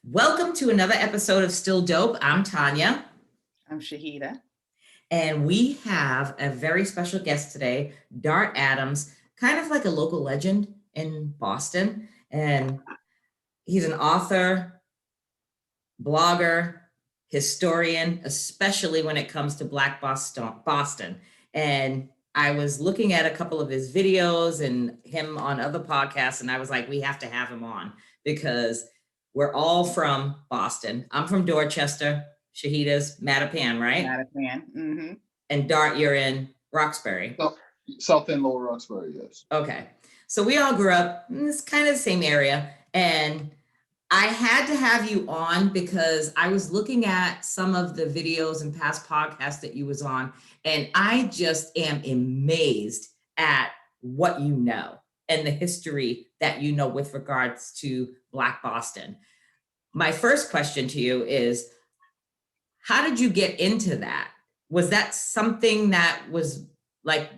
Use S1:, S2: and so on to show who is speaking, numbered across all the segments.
S1: Welcome to another episode of Still Dope. I'm Tanya.
S2: I'm Shahida.
S1: And we have a very special guest today, Dart Adams, kind of like a local legend in Boston. And he's an author, blogger, historian, especially when it comes to Black Boston. And I was looking at a couple of his videos and him on other podcasts, and I was like, we have to have him on because we're all from Boston. I'm from Dorchester. Shahida's Mattapan, right?
S2: Mattapan. Mm-hmm.
S1: And Dart, you're in Roxbury.
S3: South End, Lower Roxbury, yes.
S1: Okay. So we all grew up in this kind of the same area. And I had to have you on because I was looking at some of the videos and past podcasts that you was on, and I just am amazed at what you know and the history that you know with regards to Black Boston. My first question to you is, how did you get into that? Was that something that was like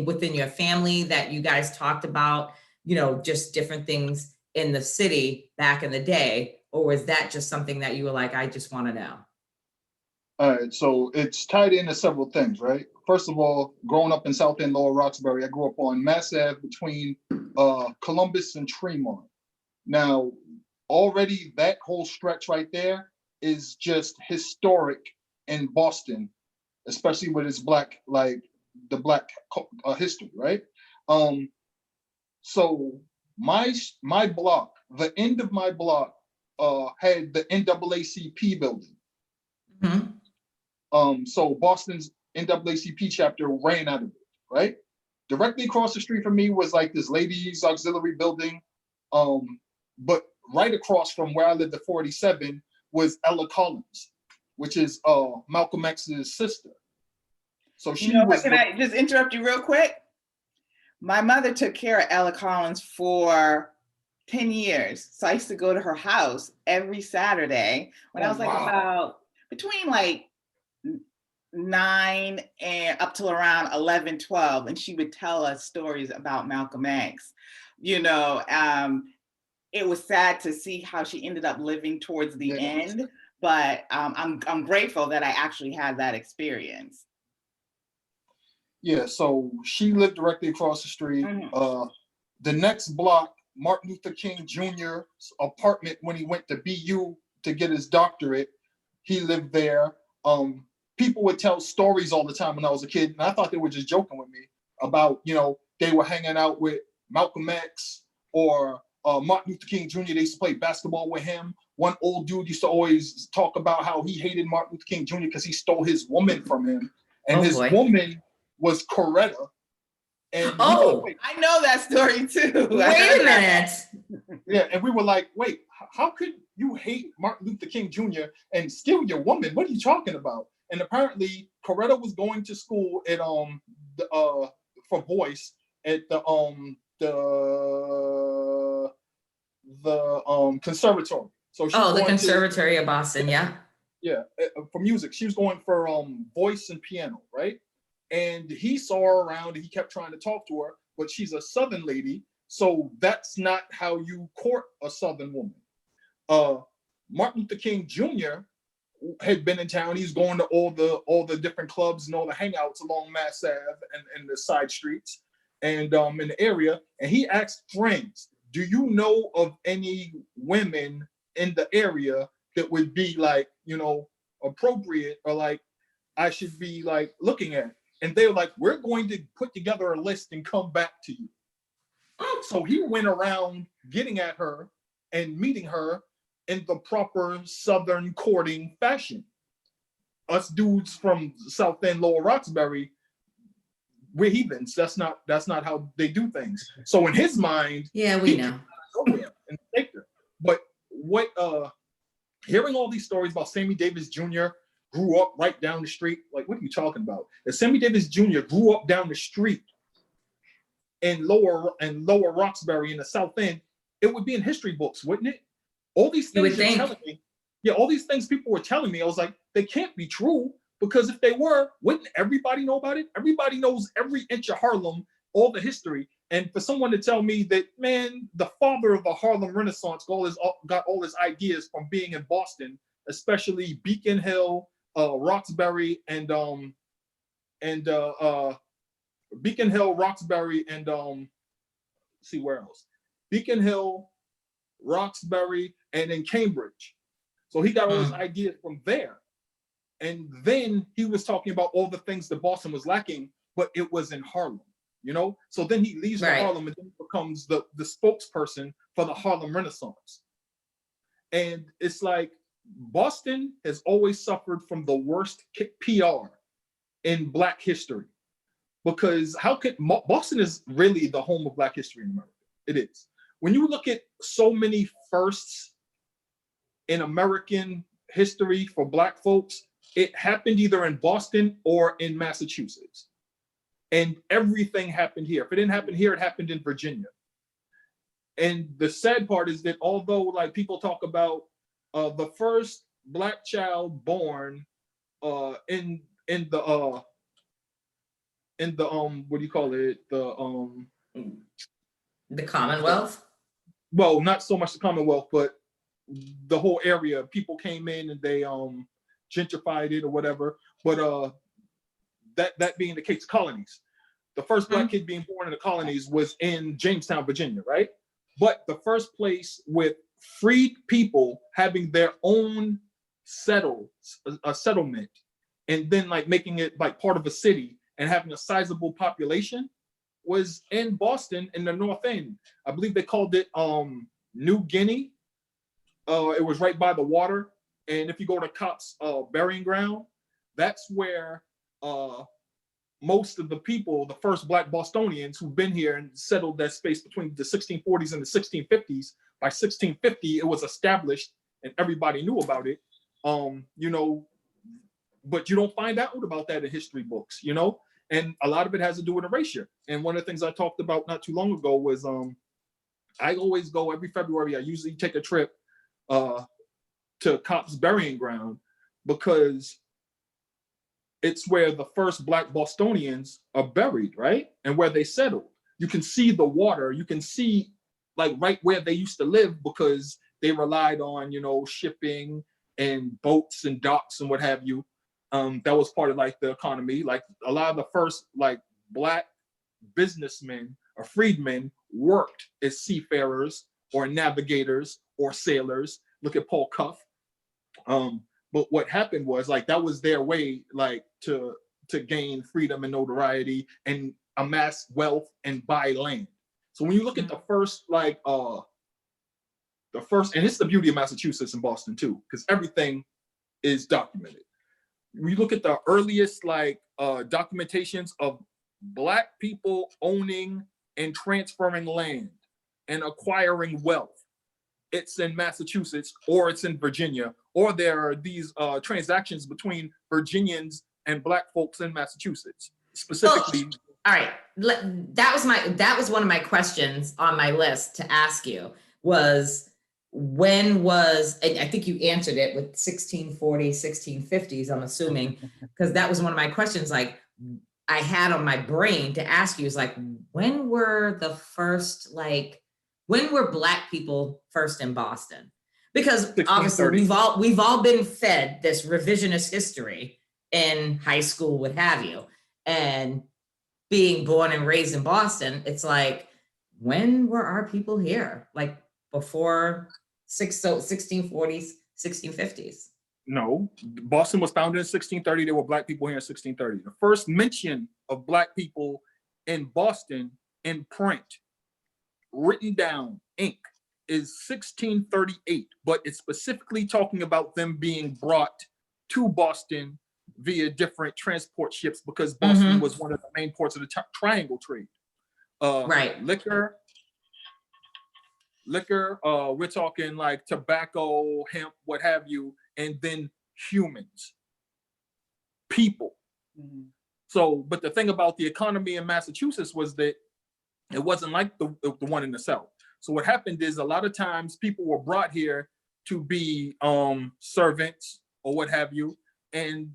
S1: within your family that you guys talked about, just different things in the city back in the day? Or was that just something that you were like, I just want to know?
S3: All right, so it's tied into several things, right? First of all, growing up in South End, Lower Roxbury, I grew up on Mass Ave between Columbus and Tremont. Now, already that whole stretch right there is just historic in Boston, especially with its Black history, right? So my block, the end of my block, had the NAACP building.
S1: Mm-hmm.
S3: So Boston's NAACP chapter ran out of it, right? Directly across the street from me was like this ladies' auxiliary building. But right across from where I lived at 47 was Ella Collins, which is Malcolm X's sister. So
S2: Can I just interrupt you real quick? My mother took care of Ella Collins for 10 years. So I used to go to her house every Saturday when I was about between 9 and up till around 11, 12. And she would tell us stories about Malcolm X. It was sad to see how she ended up living towards the end, but I'm grateful that I actually had that experience.
S3: Yeah, so she lived directly across the street.
S2: Mm-hmm.
S3: The next block, Martin Luther King Jr.'s apartment when he went to BU to get his doctorate, he lived there. People would tell stories all the time when I was a kid, and I thought they were just joking with me about, they were hanging out with Malcolm X or Martin Luther King Jr. They used to play basketball with him. One old dude used to always talk about how he hated Martin Luther King Jr. because he stole his woman from him. And woman was Coretta. And
S2: I know that story too.
S1: Wait a minute.
S3: Yeah, and we were like, wait, how could you hate Martin Luther King Jr. and steal your woman? What are you talking about? And apparently Coretta was going to school at for voice at the conservatory. So
S1: the Conservatory of Boston, yeah.
S3: Yeah, for music. She was going for voice and piano, right? And he saw her around and he kept trying to talk to her, but she's a Southern lady, so that's not how you court a Southern woman. Martin Luther King Jr. had been in town. He's going to all the different clubs and all the hangouts along Mass Ave and the side streets and in the area. And he asked friends, do you know of any women in the area that would be appropriate or I should be looking at? And they were like, we're going to put together a list and come back to you. So he went around getting at her and meeting her in the proper Southern courting fashion. Us dudes from South End, Lower Roxbury, we're heathens. That's not how they do things. So in his mind,
S1: we know.
S3: But hearing all these stories about Sammy Davis Jr. grew up right down the street, what are you talking about? If Sammy Davis Jr. grew up down the street in Lower Roxbury in the South End, it would be in history books, wouldn't it? All these things you're telling me, all these things people were telling me, I was like, they can't be true, because if they were, wouldn't everybody know about it? Everybody knows every inch of Harlem, all the history. And for someone to tell me that, man, the father of the Harlem Renaissance got all his ideas from being in Boston, especially Beacon Hill, Roxbury, and Beacon Hill, Roxbury, and see where else? Beacon Hill, Roxbury, and then Cambridge. So he got all his ideas from there. And then he was talking about all the things that Boston was lacking, but it was in Harlem, you know? So then he leaves for Harlem and then becomes the spokesperson for the Harlem Renaissance. And it's like Boston has always suffered from the worst PR in Black history. Because Boston is really the home of Black history in America. It is. When you look at so many firsts in American history for Black folks, it happened either in Boston or in Massachusetts. And everything happened here. If it didn't happen here, it happened in Virginia. And the sad part is that although like people talk about the first Black child born in the what do you call it?
S1: The Commonwealth?
S3: Well, not so much the Commonwealth, but the whole area. People came in and they gentrified it or whatever. But that being the case, colonies. The first Black kid being born in the colonies was in Jamestown, Virginia, right? But the first place with freed people having their own settlement and then like making it like part of a city and having a sizable population was in Boston in the North End. I believe they called it New Guinea. It was right by the water. And if you go to Copp's burying ground, that's where most of the people, the first Black Bostonians who've been here and settled that space between the 1640s and the 1650s. By 1650, it was established and everybody knew about it. You know, but you don't find out about that in history books, you know? And a lot of it has to do with erasure. And one of the things I talked about not too long ago was I always go every February. I usually take a trip to Copp's burying ground because it's where the first Black Bostonians are buried, right? And where they settled. You can see the water. You can see like right where they used to live because they relied on, you know, shipping and boats and docks and what have you. That was part of like the economy. Like a lot of the first like Black businessmen or freedmen worked as seafarers or navigators or sailors. Look at Paul Cuff. But what happened was like that was their way like to gain freedom and notoriety and amass wealth and buy land. So when you look at the first like and it's the beauty of Massachusetts and Boston too, because everything is documented. We look at the earliest like documentations of Black people owning and transferring land and acquiring wealth. It's in Massachusetts or it's in Virginia, or there are these transactions between Virginians and Black folks in Massachusetts, specifically.
S1: Well, all right, that was one of my questions on my list to ask you was when was, and I think you answered it with 1640s, 1650s, I'm assuming, because that was one of my questions like I had on my brain to ask you is like, when were the first, like, when were Black people first in Boston? Because obviously we've all been fed this revisionist history in high school, what have you. And being born and raised in Boston, it's like, when were our people here? Like before 1640s, 1650s?
S3: No, Boston was founded in 1630. There were Black people here in 1630. The first mention of Black people in Boston in print, written down, ink, is 1638, but it's specifically talking about them being brought to Boston via different transport ships because Boston was one of the main ports of the triangle trade.
S1: Right.
S3: Liquor, we're talking like tobacco, hemp, what have you, and then humans, people. So, but the thing about the economy in Massachusetts was that it wasn't like the one in the South. So what happened is a lot of times people were brought here to be servants or what have you. And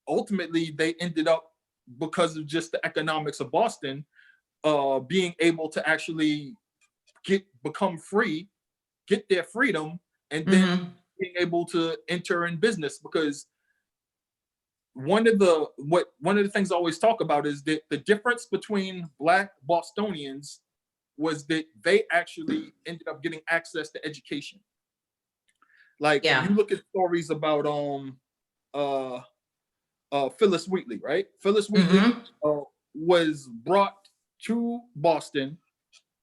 S3: ultimately they ended up, because of just the economics of Boston, being able to actually become free, get their freedom, and then being able to enter in business. Because one of the things I always talk about is that the difference between Black Bostonians was that they actually ended up getting access to education. Like you look at stories about Phyllis Wheatley, right? Phyllis Wheatley was brought to Boston,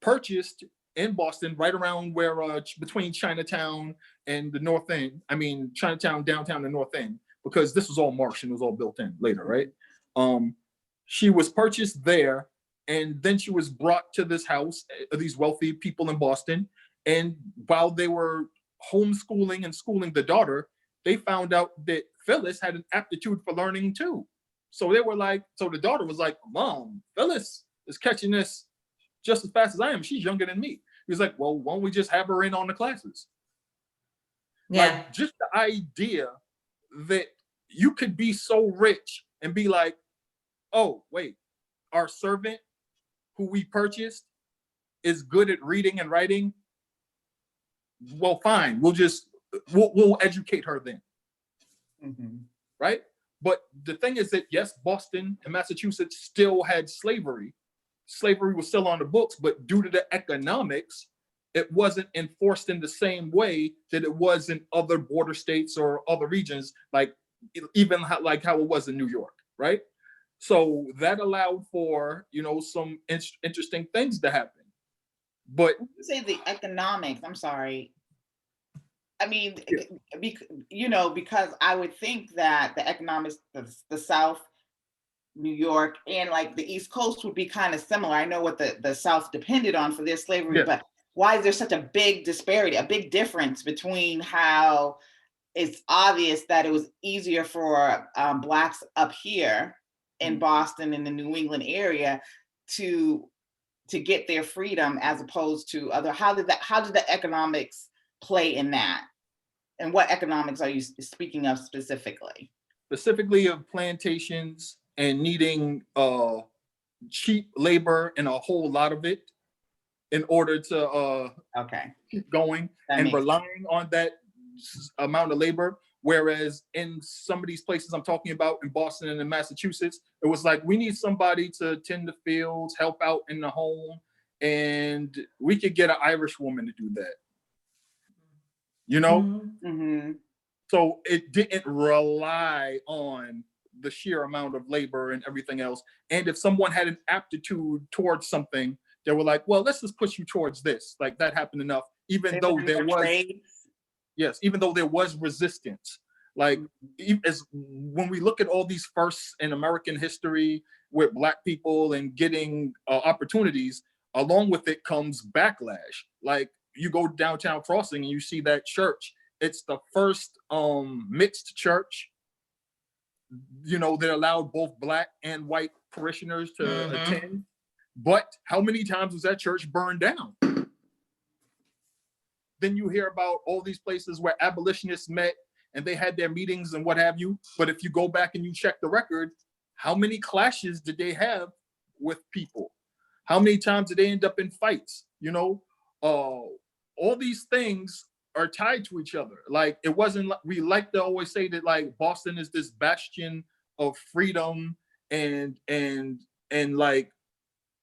S3: purchased in Boston, right around where between Chinatown and the North End. I mean, Chinatown, downtown, and North End, because this was all marsh and it was all built in later, right? She was purchased there, and then she was brought to this house, these wealthy people in Boston. And while they were homeschooling and schooling the daughter, they found out that Phyllis had an aptitude for learning too. So they were like, so the daughter was like, Mom, Phyllis is catching this just as fast as I am. She's younger than me. He was like, well, why don't we just have her in on the classes?
S1: Yeah.
S3: Like, just the idea that you could be so rich and be like, oh, wait, our servant who we purchased is good at reading and writing. Well, fine. We'll educate her then. Right? But the thing is that, yes, Boston and Massachusetts still had slavery. Slavery was still on the books, but due to the economics, it wasn't enforced in the same way that it was in other border states or other regions, like even like how it was in New York, right? So that allowed for, some interesting things to happen. But
S2: you say the economics, I'm sorry. I mean, because I would think that the economics, the South, New York, and like the East Coast would be kind of similar. I know what the South depended on for their slavery, but why is there such a big disparity, a big difference between how it's obvious that it was easier for Blacks up here in Boston and the New England area to get their freedom as opposed to other? How did the economics play in that? And what economics are you speaking of specifically?
S3: Specifically of plantations and needing cheap labor and a whole lot of it in order to keep going, and relying on that amount of labor. Whereas in some of these places I'm talking about in Boston and in Massachusetts, it was like, we need somebody to tend the fields, help out in the home, and we could get an Irish woman to do that. So it didn't rely on the sheer amount of labor and everything else. And if someone had an aptitude towards something, they were like, well, let's just push you towards this. Like, that happened enough, even though there was resistance. Like, as when we look at all these firsts in American history with Black people and getting opportunities, along with it comes backlash. Like, you go downtown Crossing and you see that church. It's the first mixed church, that allowed both Black and white parishioners to attend. But how many times was that church burned down? Then you hear about all these places where abolitionists met and they had their meetings and what have you. But if you go back and you check the record, how many clashes did they have with people? How many times did they end up in fights? All these things are tied to each other. Like, it wasn't like, we like to always say that like Boston is this bastion of freedom and like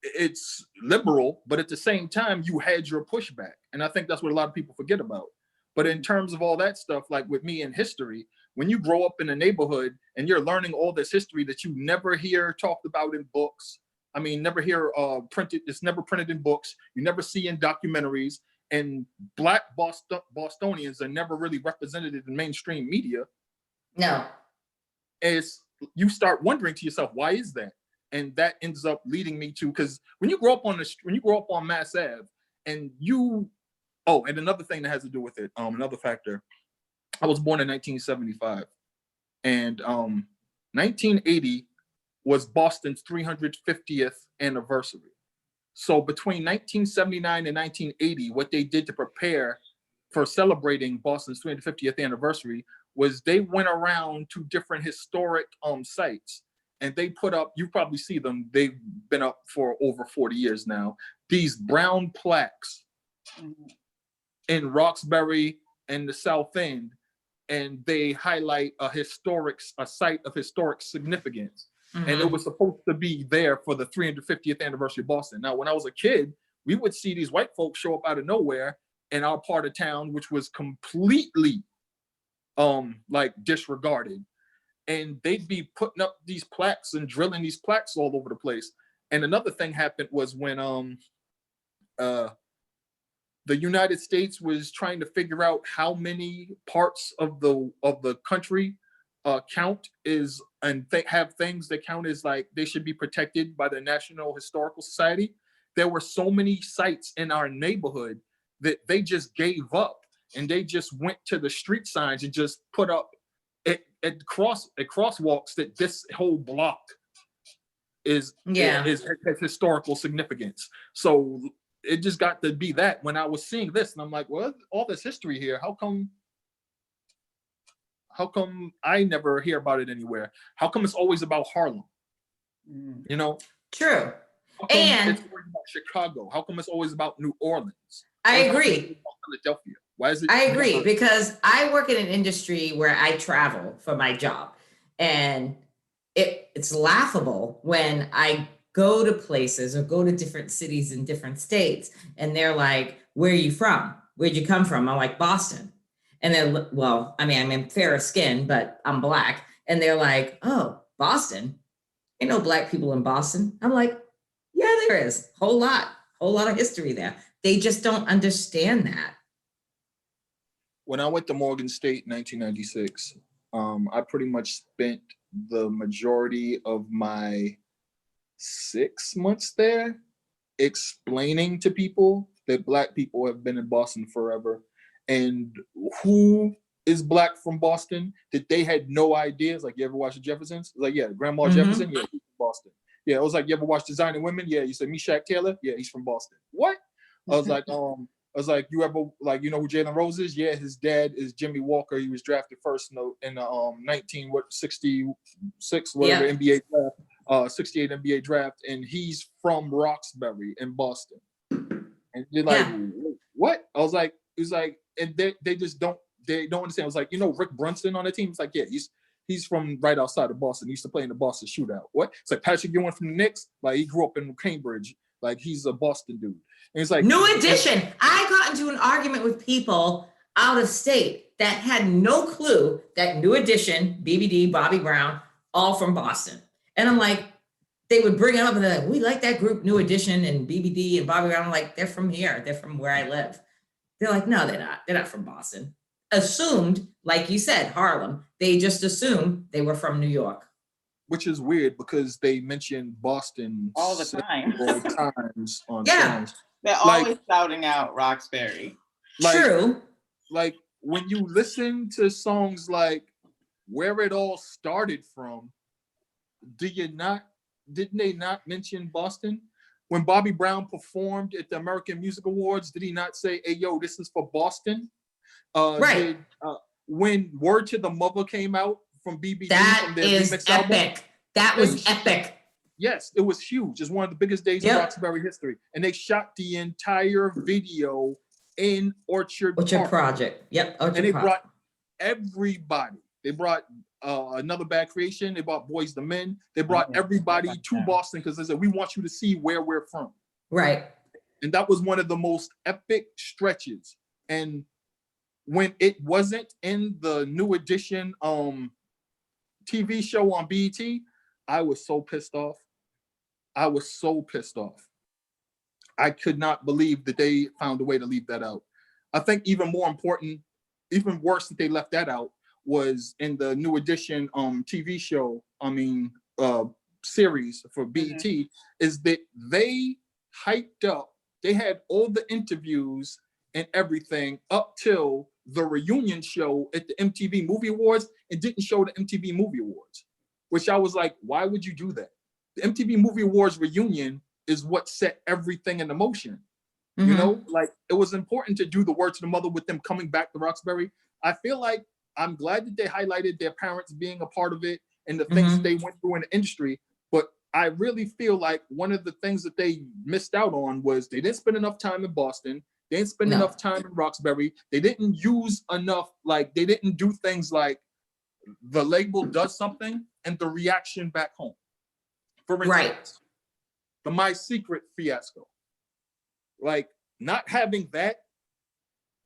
S3: it's liberal, but at the same time you had your pushback. And I think that's what a lot of people forget about. But in terms of all that stuff, like with me in history, when you grow up in a neighborhood and you're learning all this history that you never hear talked about in books, I mean, never hear printed, it's never printed in books, you never see in documentaries, and Black Bostonians are never really represented in mainstream media.
S1: No.
S3: As you start wondering to yourself, why is that? And that ends up leading me to, because when you grow up on Mass Ave, and and another thing that has to do with it, another factor, I was born in 1975, and 1980 was Boston's 350th anniversary. So between 1979 and 1980, what they did to prepare for celebrating Boston's 350th anniversary was they went around to different historic sites and they put up, you probably see them, they've been up for over 40 years now, these brown plaques in Roxbury and the South End, and they highlight a site of historic significance. And it was supposed to be there for the 350th anniversary of Boston. Now, when I was a kid, we would see these white folks show up out of nowhere in our part of town, which was completely like disregarded. And they'd be putting up these plaques and drilling these plaques all over the place. And another thing happened was when the United States was trying to figure out how many parts of the country count is, and have things that count as like they should be protected by the National Historical Society. There were so many sites in our neighborhood that they just gave up, and they just went to the street signs and just put up at crosswalks that this whole block is has historical significance. So it just got to be that when I was seeing this, and I'm like, well, all this history here, how come I never hear about it anywhere? How come it's always about Harlem? You know?
S1: True.
S3: How come
S1: And
S3: it's always about Chicago? How come it's always about New Orleans?
S1: I agree.
S3: Philadelphia. Why is it?
S1: I agree, because I work in an industry where I travel for my job, and it's laughable when I go to places or go to different cities in different states, and they're like, where are you from? Where'd you come from? I'm like, Boston. And they're, well, I mean, I'm in fairer skin, but I'm Black. And they're like, oh, Boston? Ain't no Black people in Boston. I'm like, yeah, there is. Whole lot of history there. They just don't understand that.
S3: When I went to Morgan State in 1996, I pretty much spent the majority of my 6 months there explaining to people that Black people have been in Boston forever, and who is Black from Boston that they had no idea. It's like, you ever watch the Jeffersons? It's like, yeah, Grandma Jefferson, yeah, he's from Boston. Yeah, it was like, you ever watch Designing Women? Yeah, you said Meshach Taylor? Yeah, he's from Boston. What? I was like, you ever, like, you know who Jalen Rose is? Yeah, his dad is Jimmy Walker. He was drafted first in the 1966 whatever NBA draft, 68 NBA draft, and he's from Roxbury in Boston. And you're like, what? I was like, it was like, and they just don't understand. It was like, you know, Rick Brunson on the team. It's like, yeah, he's from right outside of Boston. He used to play in the Boston Shootout. What? It's like Patrick Ewing from the Knicks. Like, he grew up in Cambridge. Like, he's a Boston dude. And it's like,
S1: New Edition. I got into an argument with people out of state that had no clue that New Edition, BBD, Bobby Brown, all from Boston. And I'm like, they would bring it up and they're like, we like that group, New Edition and BBD and Bobby Brown. I'm like, they're from here. They're from where I live. They're like, no, they're not. They're not from Boston. Assumed, like you said, Harlem. They just assumed they were from New York.
S3: Which is weird because they mention Boston
S2: all the time.
S3: Times on songs.
S2: They're always shouting out Roxbury.
S1: True.
S3: Like when you listen to songs like Where It All Started From, didn't they not mention Boston? When Bobby Brown performed at the American Music Awards, did he not say, hey, yo, this is for Boston?
S1: Right.
S3: When Word to the Mother came out from BBD,
S1: that
S3: from their
S1: is
S3: remix
S1: epic.
S3: album,
S1: that was epic.
S3: Yes, it was huge. It's one of the biggest days in Roxbury history. And they shot the entire video in Orchard
S1: Project. Yep.
S3: And they brought everybody. They brought Another Bad Creation. They brought Boys the Men. They brought everybody to Boston because they said, we want you to see where we're from.
S1: Right.
S3: And that was one of the most epic stretches. And when it wasn't in the New Edition TV show on BET, I was so pissed off. I could not believe that they found a way to leave that out. I think even more important, even worse that they left that out, was in the New Edition TV show, series for BET, is that they hyped up, they had all the interviews and everything up till the reunion show at the MTV Movie Awards, and didn't show the MTV Movie Awards, which I was like, why would you do that? The MTV Movie Awards reunion is what set everything into motion. You know, like it was important to do the Word to the Mother with them coming back to Roxbury. I feel like I'm glad that they highlighted their parents being a part of it and the things that they went through in the industry. But I really feel like one of the things that they missed out on was they didn't spend enough time in Boston. They didn't spend enough time in Roxbury. They didn't use enough, like they didn't do things like the label does something and the reaction back home. For instance, the My Secret fiasco. Like not having that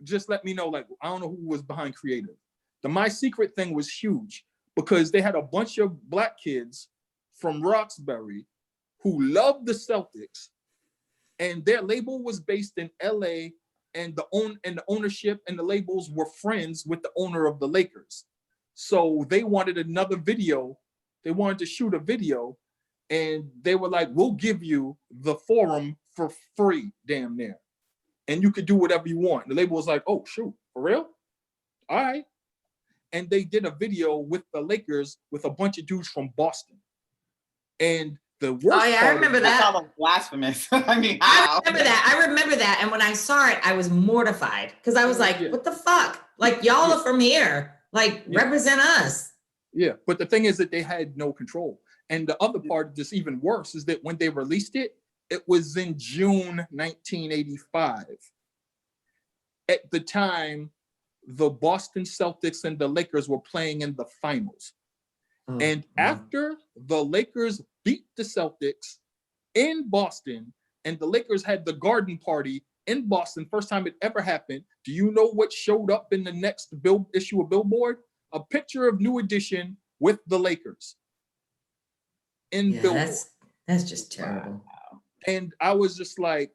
S3: just let me know, like, I don't know who was behind creative. The My Secret thing was huge because they had a bunch of Black kids from Roxbury who loved the Celtics, and their label was based in LA, and the ownership and the labels were friends with the owner of the Lakers. So they wanted another video. They wanted to shoot a video, and they were like, we'll give you the forum for free, damn near. And you could do whatever you want. The label was like, oh, shoot, for real? All right. And they did a video with the Lakers with a bunch of dudes from Boston. And the worst
S1: I remember that.
S2: That's almost blasphemous. I mean,
S1: I remember that. And when I saw it, I was mortified because I was like, what the fuck? Like, y'all are from here. Like, represent us.
S3: Yeah. But the thing is that they had no control. And the other part that's even worse is that when they released it, it was in June 1985. At the time, the Boston Celtics and the Lakers were playing in the finals. And after the Lakers beat the Celtics in Boston, and the Lakers had the garden party in Boston, first time it ever happened, do you know what showed up in the next issue of Billboard? A picture of New Edition with the Lakers in Billboard.
S1: That's just terrible.
S3: And I was just like,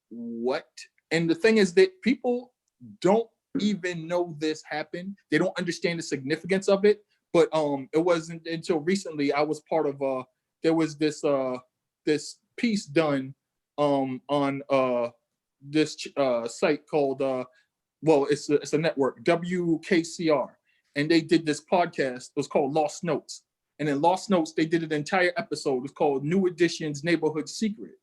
S3: what? And the thing is that people don't even know this happened. They don't understand the significance of it. But it wasn't until recently I was part of there was this this piece done on this site called well, it's a network, WKCR, and they did this podcast. It was called Lost Notes. And in Lost Notes, they did an entire episode. It was called New Edition's Neighborhood Secret.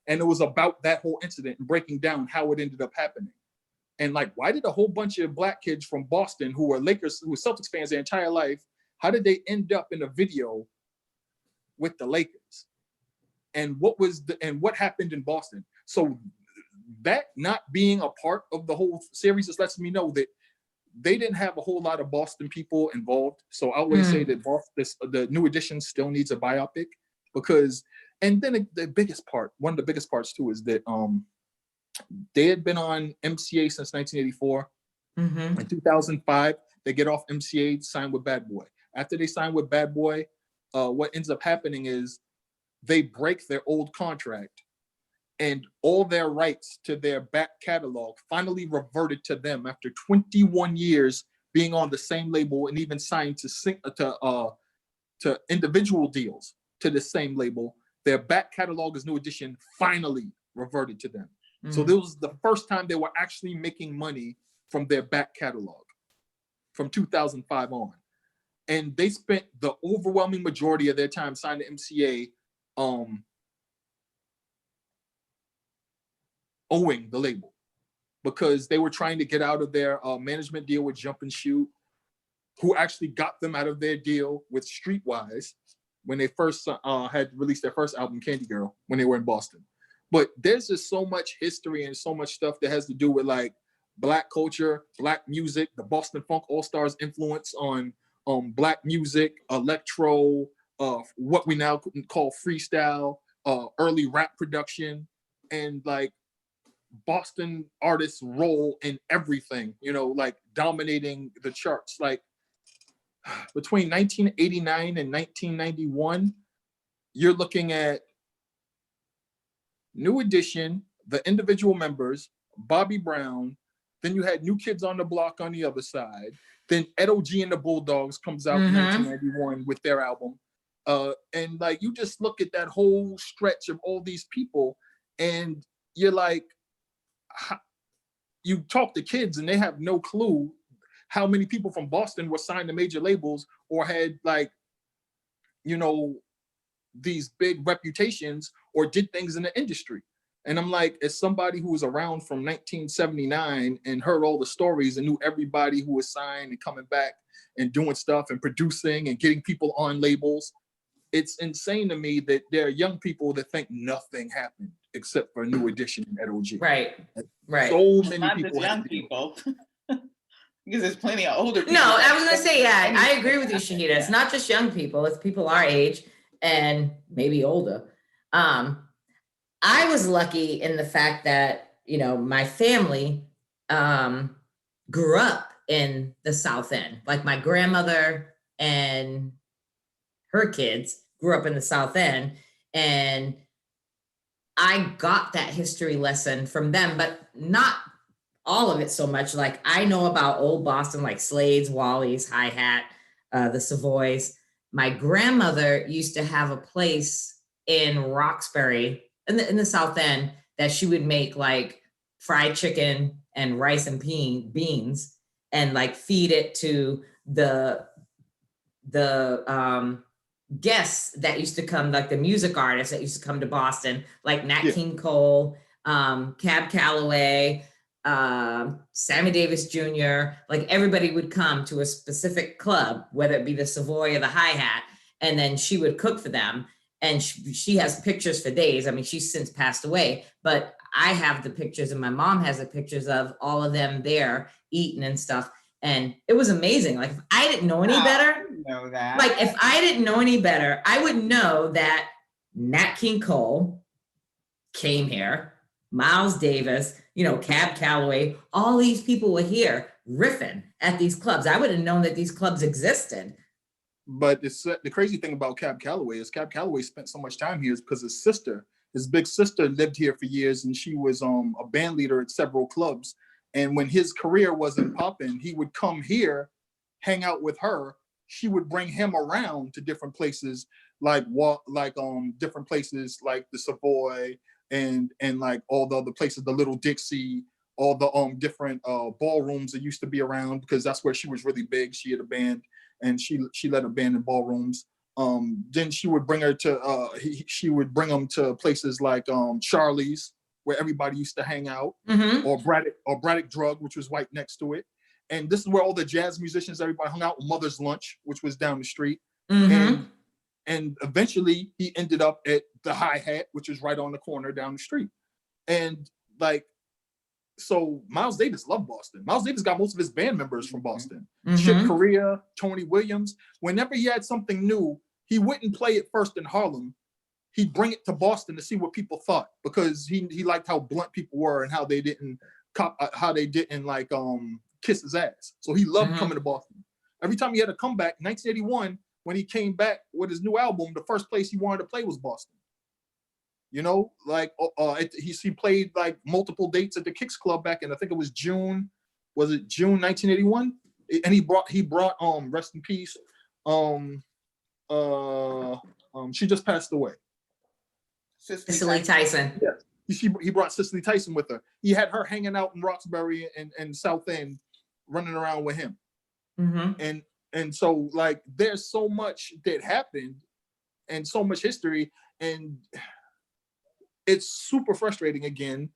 S3: And it was about that whole incident and breaking down how it ended up happening. And like, why did a whole bunch of Black kids from Boston who were Celtics fans their entire life, how did they end up in a video with the Lakers? And what happened in Boston? So that not being a part of the whole series just lets me know that they didn't have a whole lot of Boston people involved. So I always say that the New Edition still needs a biopic because, and then one of the biggest parts too is that they had been on MCA since 1984. In 2005, they get off MCA, sign with Bad Boy. After they sign with Bad Boy, what ends up happening is they break their old contract, and all their rights to their back catalog finally reverted to them after 21 years being on the same label and even signed to individual deals to the same label. Their back catalog as New Edition finally reverted to them. So this was the first time they were actually making money from their back catalog from 2005 on. And they spent the overwhelming majority of their time signed to MCA owing the label because they were trying to get out of their management deal with Jump and Shoot, who actually got them out of their deal with Streetwise when they first had released their first album, Candy Girl, when they were in Boston. But there's just so much history and so much stuff that has to do with like Black culture, Black music, the Boston Funk All-Stars influence on Black music, electro, what we now call freestyle, early rap production, and like Boston artists' role in everything, like dominating the charts. Like between 1989 and 1991, you're looking at New Edition, the individual members, Bobby Brown, then you had New Kids on the Block on the other side. Then Ed O.G. and the Bulldogs comes out in 1991 with their album. And like, you just look at that whole stretch of all these people and you're like, you talk to kids and they have no clue how many people from Boston were signed to major labels or had like, these big reputations or did things in the industry. And I'm like, as somebody who was around from 1979 and heard all the stories and knew everybody who was signed and coming back and doing stuff and producing and getting people on labels, it's insane to me that there are young people that think nothing happened except for New Edition and OG.
S1: Right.
S3: So many
S2: Not
S3: people.
S2: just young people. Because there's plenty of older people.
S1: No, I was gonna say, yeah, I agree with you, Shahida. It's not just young people, it's people our age and maybe older. I was lucky in the fact that, my family grew up in the South End. Like my grandmother and her kids grew up in the South End, and I got that history lesson from them, but not all of it so much. Like I know about old Boston, like Slade's, Wally's, Hi-Hat, the Savoys. My grandmother used to have a place in Roxbury in the South End that she would make like fried chicken and rice and beans and like feed it to the guests that used to come, like the music artists that used to come to Boston, like Nat King Cole, Cab Calloway, Sammy Davis Jr. Like everybody would come to a specific club, whether it be the Savoy or the Hi-Hat, and then she would cook for them. And she has pictures for days. I mean, she's since passed away, but I have the pictures and my mom has the pictures of all of them there eating and stuff. And it was amazing. Like if I didn't know any better, like if I didn't know any better, I would know that Nat King Cole came here, Miles Davis, Cab Calloway, all these people were here riffing at these clubs. I would have known that these clubs existed.
S3: But the crazy thing about Cab Calloway is Cab Calloway spent so much time here is because his big sister lived here for years, and she was a band leader at several clubs. And when his career wasn't popping, he would come here, hang out with her. She would bring him around to different places, different places like the Savoy and like all the other places, the Little Dixie, all the different ballrooms that used to be around, because that's where she was really big. She had a band, and she led a band in ballrooms. Then she would bring her to she would bring them to places like Charlie's, where everybody used to hang out, or Braddock Drug, which was right next to it. And this is where all the jazz musicians, everybody hung out. Mother's Lunch, which was down the street. And eventually he ended up at the Hi-Hat, which is right on the corner down the street. And so Miles Davis loved Boston. Miles Davis got most of his band members from Boston. Chick Corea, Tony Williams. Whenever he had something new, he wouldn't play it first in Harlem. He'd bring it to Boston to see what people thought, because he liked how blunt people were and how they didn't kiss his ass. So he loved coming to Boston. Every time he had a comeback, 1981, when he came back with his new album, the first place he wanted to play was Boston. He played like multiple dates at the Kicks Club back in, I think it was June 1981? And he brought rest in peace. She just passed away.
S1: Cicely Tyson.
S3: Yeah. He brought Cicely Tyson with her. He had her hanging out in Roxbury and South End, running around with him. And so like there's so much that happened and so much history, and it's super frustrating. Again,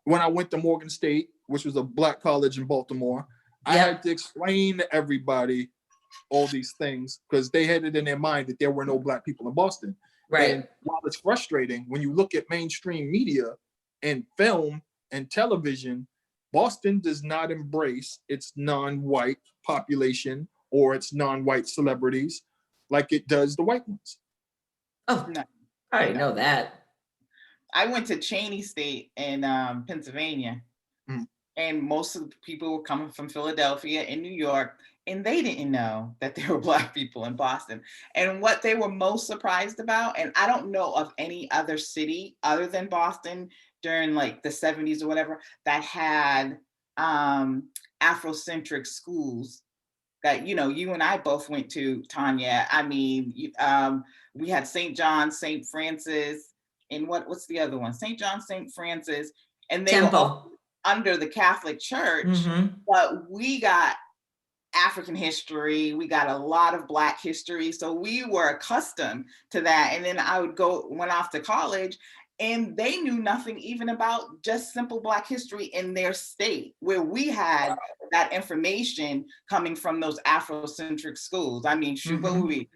S3: when I went to Morgan State, which was a black college in Baltimore, I had to explain to everybody all these things because they had it in their mind that there were no black people in Boston.
S1: Right.
S3: And while it's frustrating, when you look at mainstream media and film and television, Boston does not embrace its non-white population or its non-white celebrities like it does the white ones.
S1: Oh, no. I already know that.
S2: I went to Cheney State in Pennsylvania, and most of the people were coming from Philadelphia and New York, and they didn't know that there were black people in Boston. And what they were most surprised about, and I don't know of any other city other than Boston during like the 70s or whatever, that had Afrocentric schools that, you and I both went to, Tanya. I mean, we had St. John, St. Francis, and what's the other one? St. John, St. Francis, and they were all under the Catholic Church, but we got African history, we got a lot of Black history, so we were accustomed to that. And then I went off to college, And they knew nothing even about just simple Black history in their state, where we had that information coming from those Afrocentric schools. I mean, shoot, what were we?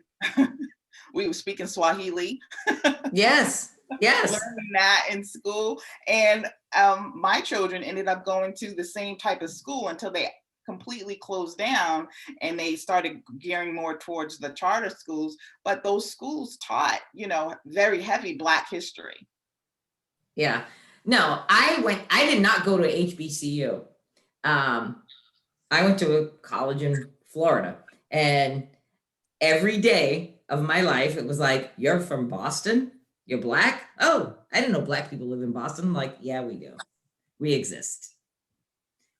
S2: We were speaking Swahili.
S1: Yes. Yes.
S2: Learning that in school. And my children ended up going to the same type of school until they completely closed down and they started gearing more towards the charter schools. But those schools taught, you know, very heavy Black history.
S1: Yeah. No, I did not go to HBCU. I went to a college in Florida, and every day of my life, it was like, you're from Boston? You're Black? Oh, I didn't know Black people live in Boston. I'm like, yeah, we do. We exist.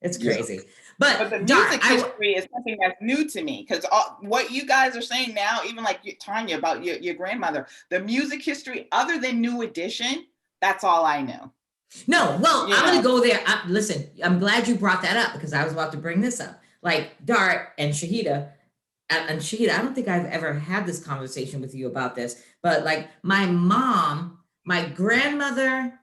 S1: It's crazy.
S3: Yeah.
S2: But the music history is something that's new to me, because what you guys are saying now, even like Tanya about your grandmother, the music history other than New Edition, that's all I know.
S1: No, well, I'm going to go there. Listen, I'm glad you brought that up, because I was about to bring this up. Like Dart and Shahida, I don't think I've ever had this conversation with you about this, but like my mom, my grandmother,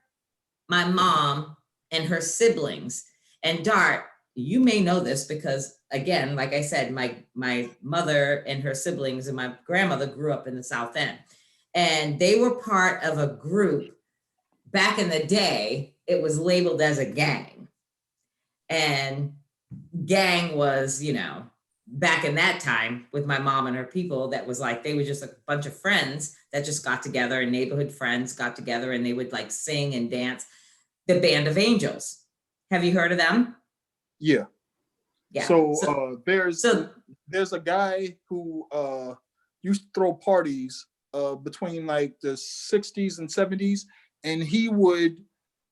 S1: my mom, and her siblings, and Dart, you may know this because, again, like I said, my mother and her siblings and my grandmother grew up in the South End, and they were part of a group. Back in the day, it was labeled as a gang, and gang was, you know, back in that time with my mom and her people, that was like, they were just a bunch of friends that just got together, and neighborhood friends got together, and they would like sing and dance. The Band of Angels. Have you heard of them?
S3: Yeah.
S1: Yeah.
S3: So there's a guy who used to throw parties between like the 60s and 70s, and he would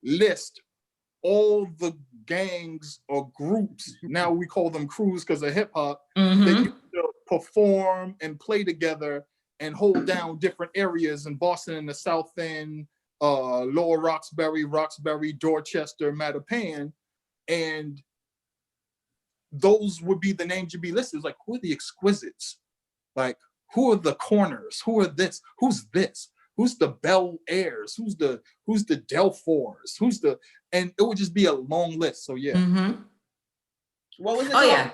S3: list all the gangs or groups, now we call them crews because of hip hop, that used to perform and play together and hold down different areas in Boston and the South End, Lower Roxbury, Dorchester, Mattapan, and those would be the names you'd be listed. Like, who are the Exquisites? Like, who are the Corners? Who are this? Who's this? Who's the Bel Airs? Who's the Delphors? Who's the, and it would just be a long list. So yeah.
S2: What was it?
S1: Oh yeah,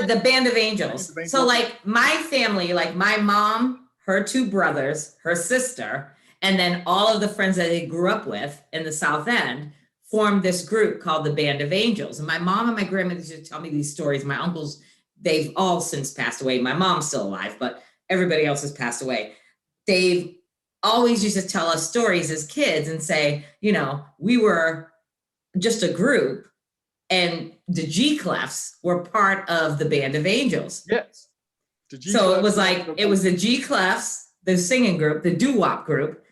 S1: the Band of Angels. So like my family, like my mom, her two brothers, her sister, and then all of the friends that they grew up with in the South End formed this group called the Band of Angels. And my mom and my grandmother used to tell me these stories. My uncles, they've all since passed away. My mom's still alive, but everybody else has passed away. They've always used to tell us stories as kids and say, you know, we were just a group, and the G Clefs were part of the Band of Angels.
S3: Yes.
S1: So it was like, it was the G Clefs, the singing group, the doo-wop group,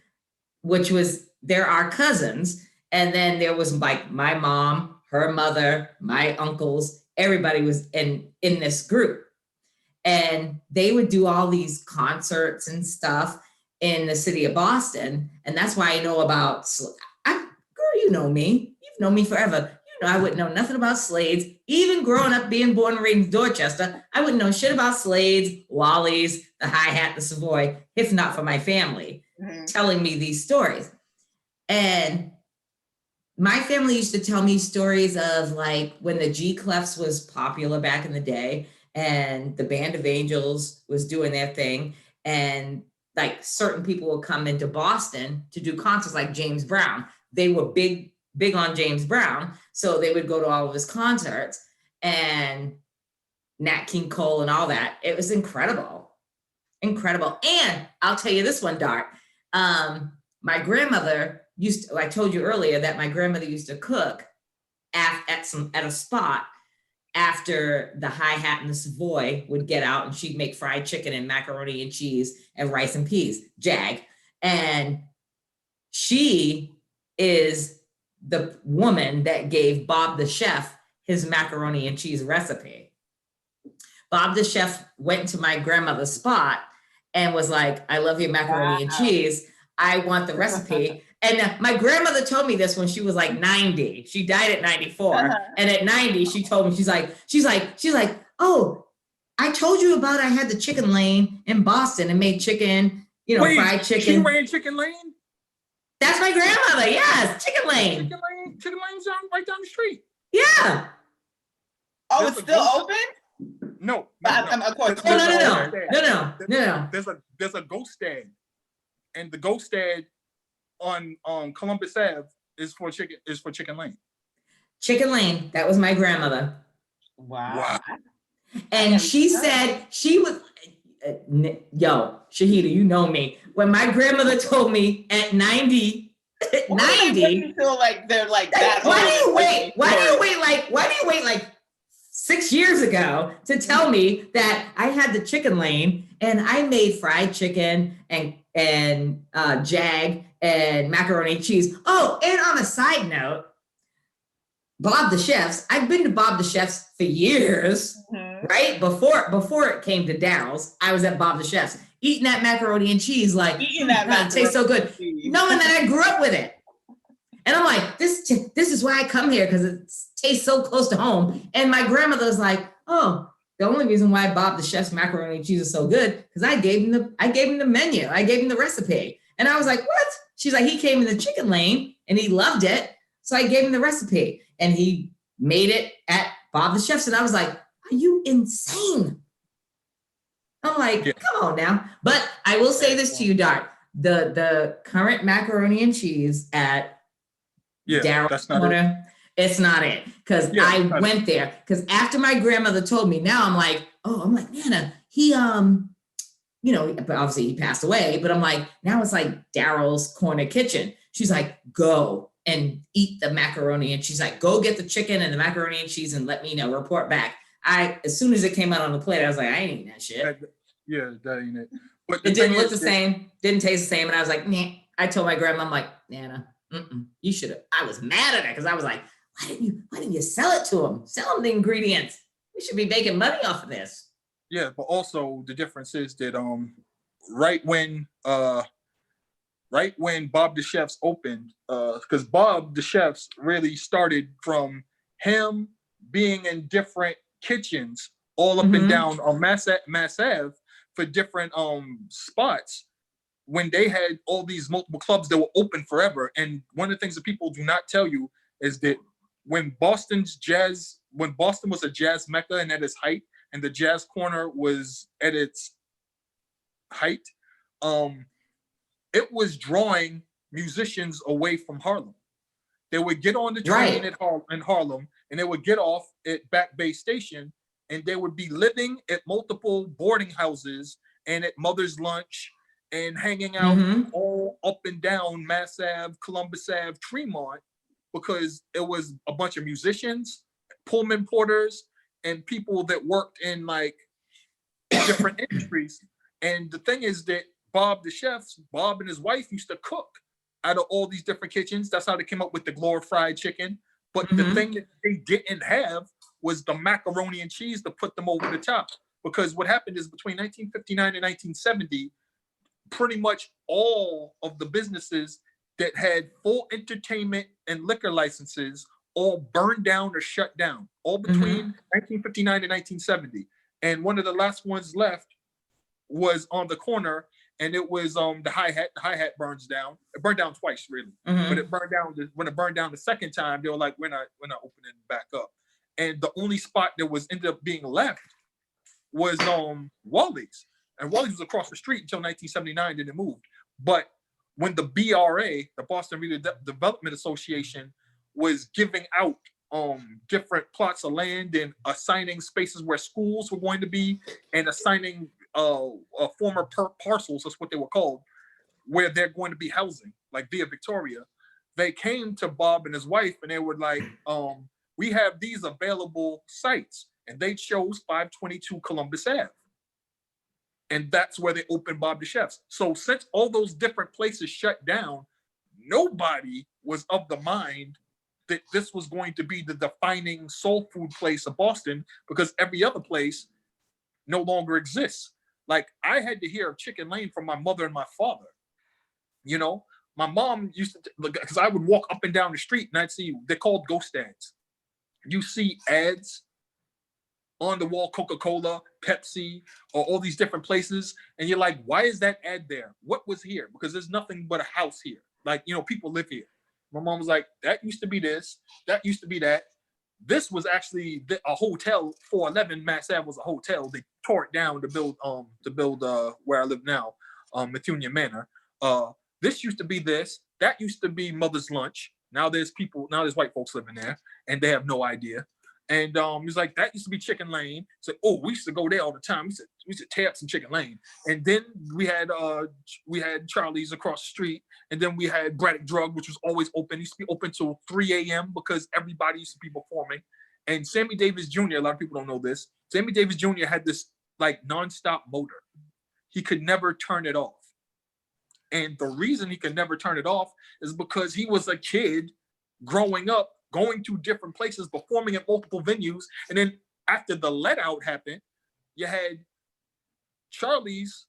S1: which was, they're our cousins. And then there was like my mom, her mother, my uncles, everybody was in this group. And they would do all these concerts and stuff in the city of Boston. And that's why I know about, girl, you know me. You've known me forever. You know I wouldn't know nothing about Slades. Even growing up, being born and raised in Dorchester, I wouldn't know shit about Slades, Wallies, the hi-hat, the Savoy, if not for my family telling me these stories. And my family used to tell me stories of like when the G Clefs was popular back in the day, and the Band of Angels was doing their thing, and like certain people would come into Boston to do concerts, like James Brown. They were big on James Brown, so they would go to all of his concerts, and Nat King Cole and all that. It was incredible. And I'll tell you this one, Dart. My grandmother I told you earlier that my grandmother used to cook at a spot after the hi-hat and the Savoy would get out, and she'd make fried chicken and macaroni and cheese and rice and peas, Jag. And she is the woman that gave Bob the chef his macaroni and cheese recipe. Bob the chef went to my grandmother's spot and was like, I love your macaroni and cheese. I want the recipe. And my grandmother told me this when she was like 90. She died at 94. And at 90, she told me, she's like, oh, I told you about, I had the chicken lane in Boston and made chicken, fried chicken.
S3: She ran Chicken Lane?
S1: That's my grandmother. Yes, Chicken Lane.
S3: Chicken Lane's right down the street.
S1: Yeah.
S2: Oh,
S3: There's
S2: it's
S3: a
S2: still
S3: ghost-
S2: open?
S3: No.
S2: Of course.
S1: No.
S3: There's a ghost dad, and the ghost dad on Columbus Ave is for Chicken Lane.
S1: Chicken Lane. That was my grandmother.
S2: Wow.
S1: And she said she was, yo, Shahida, you know me. When my grandmother told me at 90,
S2: Why do they feel like they're like that?
S1: Why do you wait like 6 years ago to tell me that I had the Chicken Lane and I made fried chicken and jag and macaroni and cheese. Oh, and on a side note, Bob the Chef's. I've been to Bob the Chef's for years, right? Before it came to Daryl's, I was at Bob the Chef's eating that macaroni and cheese. Like, it tastes so good, knowing that I grew up with it. And I'm like, this is why I come here, because it tastes so close to home. And my grandmother's like, oh, the only reason why Bob the Chef's macaroni and cheese is so good because I gave him the menu, I gave him the recipe. And I was like, what? She's like, he came in the Chicken Lane and he loved it, so I gave him the recipe. And he made it at Bob the Chef's. And I was like, are you insane? I'm like, come on now. But I will say this to you, Doc. The current macaroni and cheese at Daryl's Corner, it's not it. Because I went there. Because after my grandmother told me, now I'm like, Nana, he, obviously he passed away. But I'm like, now it's like Daryl's Corner Kitchen. She's like, go and eat the macaroni, and she's like, go get the chicken and the macaroni and cheese and let me know, report back. As soon as it came out on the plate, I was like, I ain't eating that shit.
S3: That ain't it. But
S1: it didn't look the same, didn't taste the same. And I was like, nah. I told my grandma, I'm like, Nana, you should have. I was mad at her because I was like, why didn't you sell it to them? Sell them the ingredients. We should be making money off of this.
S3: Yeah, but also the difference is that right when Bob the Chef's opened, because Bob the Chef's really started from him being in different kitchens all up and down on Mass Ave for different spots when they had all these multiple clubs that were open forever. And one of the things that people do not tell you is that when Boston was a jazz mecca and at its height, and the Jazz Corner was at its height, it was drawing musicians away from Harlem. They would get on the train in Harlem, and they would get off at Back Bay Station, and they would be living at multiple boarding houses and at Mother's Lunch and hanging out all up and down Mass Ave, Columbus Ave, Tremont, because it was a bunch of musicians, Pullman porters, and people that worked in like different industries. And the thing is that Bob and his wife used to cook out of all these different kitchens. That's how they came up with the glorified chicken. But the thing that they didn't have was the macaroni and cheese to put them over the top. Because what happened is between 1959 and 1970, pretty much all of the businesses that had full entertainment and liquor licenses all burned down or shut down, all between 1959 and 1970. And one of the last ones left was on the corner, and it was the hi-hat. The hi-hat burns down. It burned down twice, really. But it burned down. When it burned down the second time, they were like, we're not opening back up. And the only spot that was ended up being left was Wally's. And Wally's was across the street until 1979, then it moved. But when the BRA, the Boston Redevelopment Association, was giving out different plots of land and assigning spaces where schools were going to be, and assigning former parcels, that's what they were called, where they're going to be housing, like Via Victoria, they came to Bob and his wife and they were like, we have these available sites. And they chose 522 Columbus Ave. And that's where they opened Bob the Chef's. So since all those different places shut down, nobody was of the mind that this was going to be the defining soul food place of Boston, because every other place no longer exists. Like, I had to hear of Chicken Lane from my mother and my father. You know, my mom used to, because I would walk up and down the street and I'd see, they're called ghost ads. You see ads on the wall, Coca-Cola, Pepsi, or all these different places. And you're like, why is that ad there? What was here? Because there's nothing but a house here. Like, people live here. My mom was like, that used to be this, that used to be that. This was actually a hotel. 411 Mass Ave was a hotel. They tore it down to build where I live now, Methunian Manor. This used to be this. That used to be Mother's Lunch. Now there's white folks living there, and they have no idea. And he's like, that used to be Chicken Lane. So, we used to go there all the time. We used to tear up some Chicken Lane. And then we had Charlie's across the street. And then we had Braddock Drug, which was always open. It used to be open till 3 a.m. because everybody used to be performing. And Sammy Davis Jr., a lot of people don't know this. Sammy Davis Jr. had this like nonstop motor. He could never turn it off. And the reason he could never turn it off is because he was a kid growing up, going to different places, performing at multiple venues. And then after the let out happened, you had Charlie's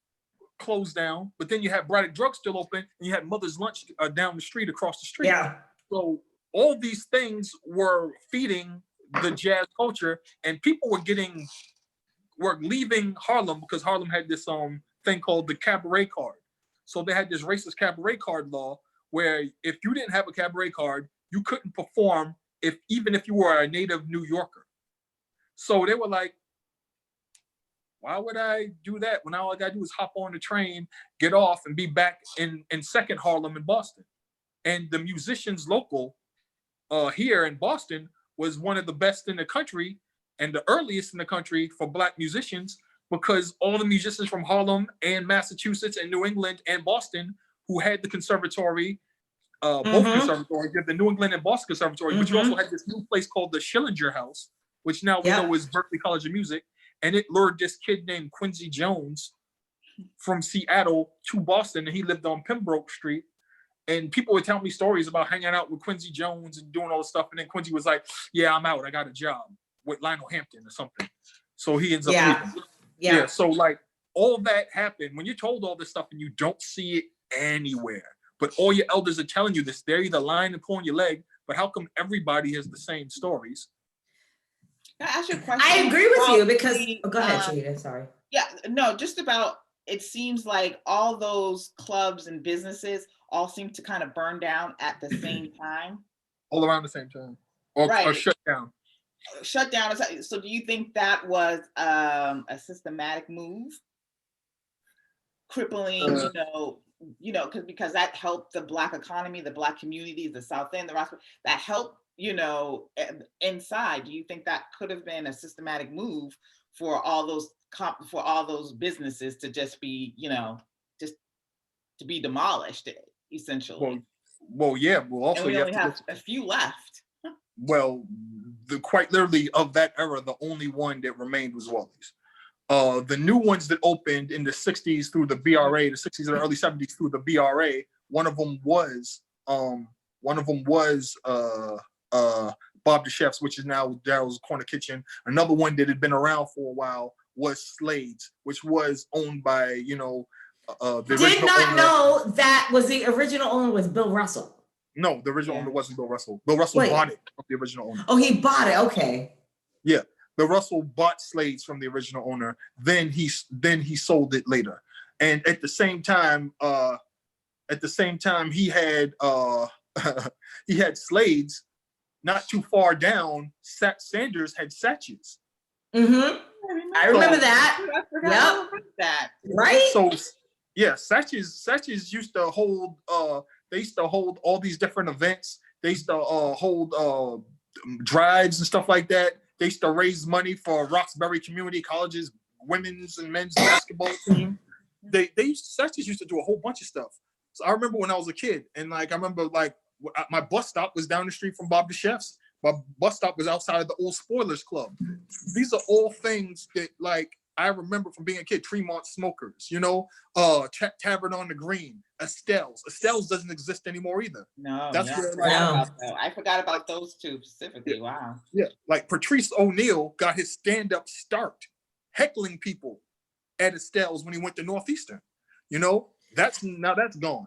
S3: closed down, but then you had Braddock Drug still open, and you had Mother's Lunch down the street, across the street.
S1: Yeah.
S3: So all these things were feeding the jazz culture, and people were leaving Harlem because Harlem had this thing called the cabaret card. So they had this racist cabaret card law where if you didn't have a cabaret card, you couldn't perform even if you were a native New Yorker. So they were like, why would I do that when all I gotta do is hop on the train, get off, and be back in second Harlem in Boston? And the musicians local here in Boston was one of the best in the country and the earliest in the country for Black musicians, because all the musicians from Harlem and Massachusetts and New England and Boston who had the conservatory, both conservatories, you have the New England and Boston Conservatory, but you also had this new place called the Schillinger House, which now we know is Berklee College of Music. And it lured this kid named Quincy Jones from Seattle to Boston, and he lived on Pembroke Street. And people would tell me stories about hanging out with Quincy Jones and doing all this stuff. And then Quincy was like, yeah, I'm out. I got a job with Lionel Hampton or something. So he ends up leaving. Yeah. So like all that happened when you're told all this stuff and you don't see it anywhere. But all your elders are telling you this. They're either lying and pulling your leg, but how come everybody has the same stories?
S2: Can I ask you a question?
S1: I agree with you because go ahead, Sharita. Sorry.
S2: Yeah, no, just about, it seems like all those clubs and businesses all seem to kind of burn down at the same time.
S3: All around the same time. Or shut down.
S2: Shut down. So do you think that was a systematic move? Crippling, because that helped the Black economy, the Black communities, the South End, the rest, that helped, inside. Do you think that could have been a systematic move for all those businesses to just be, just to be demolished, essentially?
S3: Well, yeah. Well, also
S2: and we only have a few left.
S3: Well, quite literally of that era, the only one that remained was Wally's. The new ones that opened in the 60s through the BRA, the 60s and early 70s through the BRA, one of them was Bob the Chef's, which is now Daryl's Corner Kitchen. Another one that had been around for a while was Slade's, which was owned by, the
S1: Did not owner. Know that was the original owner was Bill Russell.
S3: No, the original owner wasn't Bill Russell. Bill Russell bought it from the original owner.
S1: Oh, he bought it. Okay.
S3: Yeah. Bill Russell bought Slade's from the original owner. Then he sold it later. And at the same time, he had he had Slade's. Not too far down, Sanders had Satch's.
S1: Mm-hmm. I remember that.
S2: I forgot about that.
S1: Right?
S3: So yeah, Satch's used to hold they used to hold all these different events. They used to hold drives and stuff like that. They used to raise money for Roxbury Community College's women's and men's basketball team. Satch's used to do a whole bunch of stuff. So I remember when I was a kid, and I remember my bus stop was down the street from Bob the Chef's. My bus stop was outside of the old Spoilers Club. These are all things that I remember from being a kid. Tremont Smokers, Tavern on the Green, Estelle's. Estelle's doesn't exist anymore either.
S2: No,
S3: that's
S2: I forgot about those two specifically.
S3: Yeah.
S2: Wow.
S3: Yeah, Patrice O'Neal got his stand-up start heckling people at Estelle's when he went to Northeastern. That's gone.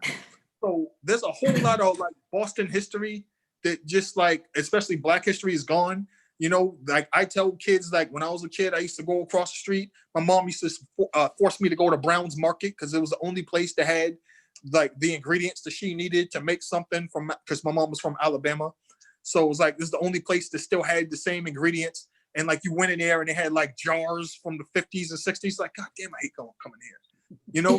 S3: So there's a whole lot of Boston history that just especially Black history is gone. I tell kids when I was a kid, I used to go across the street. My mom used to force me to go to Brown's Market because it was the only place that had like the ingredients that she needed to make something from, because my mom was from Alabama. So it was like, this is the only place that still had the same ingredients. And like you went in there and they had like jars from the 50s and 60s. Like, God damn, I hate coming here. You know,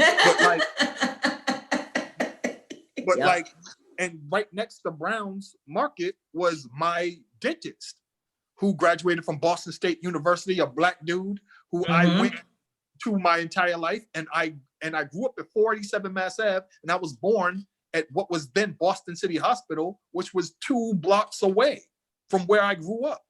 S3: but
S1: Yep.
S3: like, and right next to Brown's Market was my dentist, who graduated from Boston State University, a Black dude who I went to my entire life. And I grew up at 487 Mass Ave, and I was born at what was then Boston City Hospital, which was 2 blocks away from where I grew up.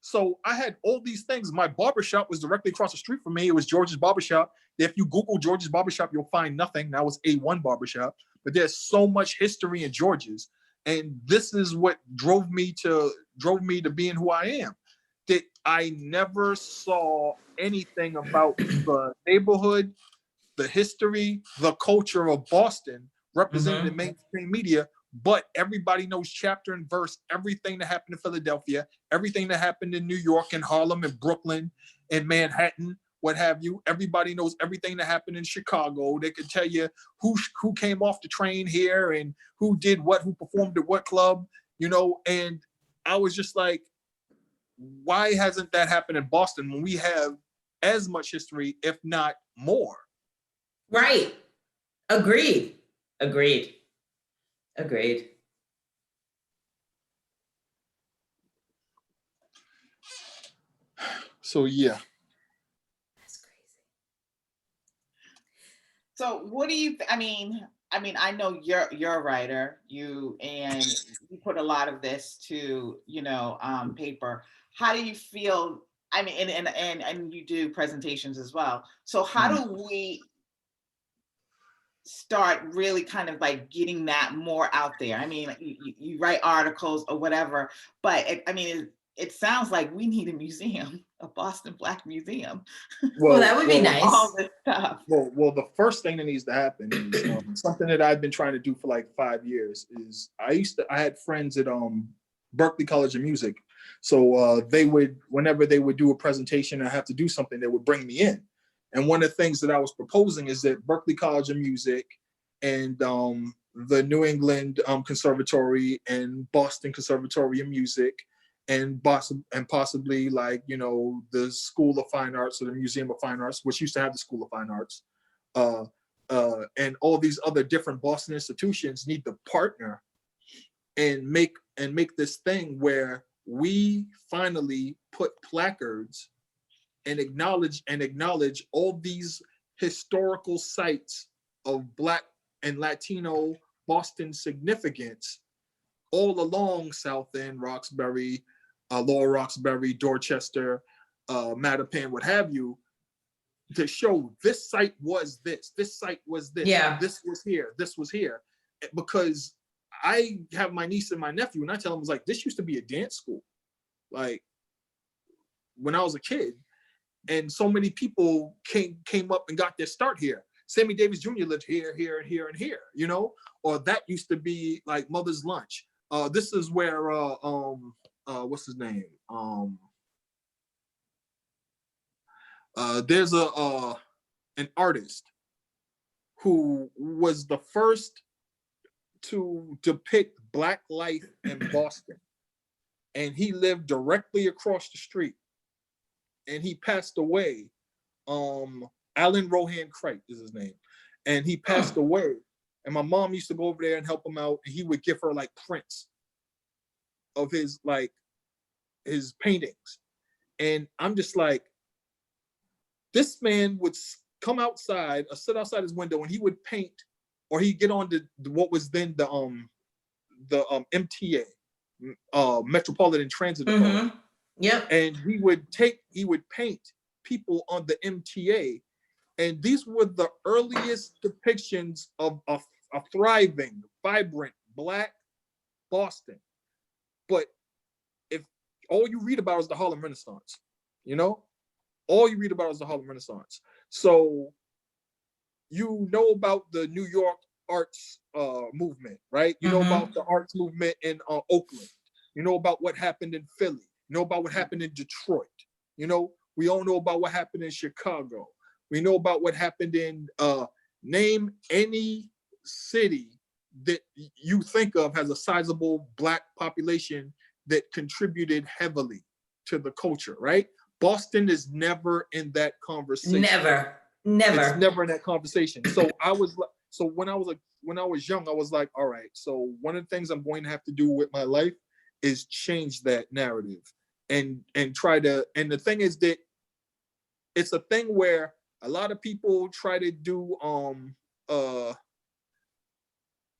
S3: So I had all these things. My barbershop was directly across the street from me. It was George's Barbershop. If you Google George's Barbershop, you'll find nothing. That was A1 Barbershop. But there's so much history in George's. And this is what drove me to being who I am. That I never saw anything about the neighborhood, the history, the culture of Boston represented in mainstream media, but everybody knows chapter and verse, everything that happened in Philadelphia, everything that happened in New York and Harlem and Brooklyn and Manhattan, what have you. Everybody knows everything that happened in Chicago. They could tell you who came off the train here and who did what, who performed at what club, you know. And I was just like, why hasn't that happened in Boston when we have as much history, if not more?
S1: Right. Agreed.
S3: So yeah.
S1: That's crazy.
S2: So what do you, I mean, I know you're a writer, and you put a lot of this to, paper. How do you feel? I mean, and you do presentations as well. So how do we start really kind of like getting that more out there? I mean, you write articles or whatever, but it sounds like we need a museum, a Boston Black Museum.
S1: Well, that would be nice.
S2: All this stuff.
S3: Well, the first thing that needs to happen is something that I've been trying to do for like 5 years. Is I had friends at Berklee College of Music, so they would, whenever they would do a presentation or have to do something, they would bring me in. And one of the things that I was proposing is that Berklee College of Music and the New England Conservatory and Boston Conservatory of Music and possibly like, the School of Fine Arts or the Museum of Fine Arts, which used to have the School of Fine Arts, and all these other different Boston institutions need to partner and make this thing where we finally put placards and acknowledge all these historical sites of Black and Latino Boston significance all along South End, Roxbury, Lower Roxbury, Dorchester, Mattapan, what have you, to show this site was this site was this, this was here. Because I have my niece and my nephew, and I tell them, like, this used to be a dance school, like when I was a kid. And so many people came up and got their start here. Sammy Davis Jr. lived here, and here, or that used to be like Mother's Lunch. This is where, what's his name? There's an artist who was the first to depict Black life in Boston. And he lived directly across the street. And he passed away. Alan Rohan Cricht is his name. And he passed away. And my mom used to go over there and help him out. And he would give her like prints of his paintings. And I'm just like, this man would come outside or sit outside his window and he would paint, or he'd get on what was then the MTA, Metropolitan Transit Authority.
S1: Yep.
S3: And he would paint people on the MTA. And these were the earliest depictions of a thriving, vibrant Black Boston. But if all you read about is the Harlem Renaissance, all you read about is the Harlem Renaissance. So you know about the New York arts movement, right? You know about the arts movement in Oakland. You know about what happened in Philly. You know about what happened in Detroit. We all know about what happened in Chicago. We know about what happened in, name any city that you think of has a sizable Black population that contributed heavily to the culture, right? Boston is never in that conversation.
S1: Never.
S3: It's never in that conversation. So when I was young, I was like, all right, so one of the things I'm going to have to do with my life is change that narrative and try to, and the thing is that it's a thing where a lot of people try to do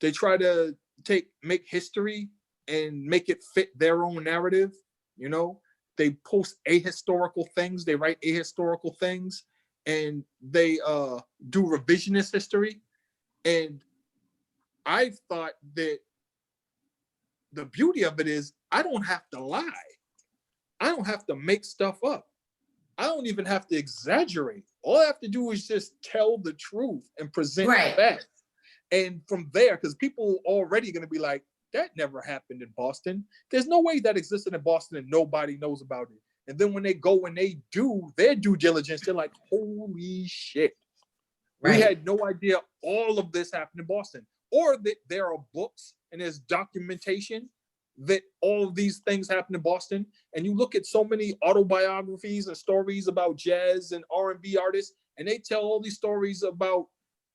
S3: they try to make history and make it fit their own narrative. You know, they post ahistorical things, they write ahistorical things, and they do revisionist history. And I thought that the beauty of it is I don't have to lie. I don't have to make stuff up. I don't even have to exaggerate. All I have to do is just tell the truth and present facts. And from there, because people already going to be like, that never happened in Boston. There's no way that existed in Boston and nobody knows about it. And then when they go and they do their due diligence, they're like, holy shit. We had no idea all of this happened in Boston. Or that there are books and there's documentation that all of these things happen in Boston. And you look at so many autobiographies and stories about jazz and R&B artists, and they tell all these stories about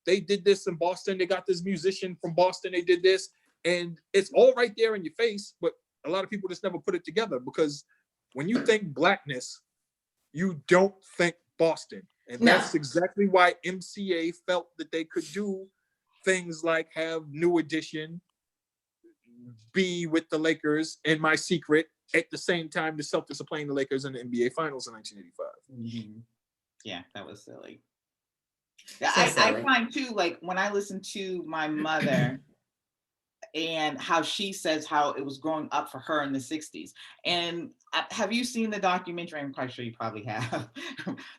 S3: they did this in Boston, they got this musician from Boston, they did this, and it's all right there in your face, but a lot of people just never put it together, because when you think Blackness, you don't think Boston. And that's exactly why MCA felt that they could do things like have New Edition be with the Lakers in My Secret at the same time the Celtics are playing the Lakers in the NBA Finals in 1985.
S2: Mm-hmm. Yeah, that was silly.
S1: So
S2: I find too, like when I listen to my mother and how she says how it was growing up for her in the 60s. And have you seen the documentary? I'm quite sure you probably have.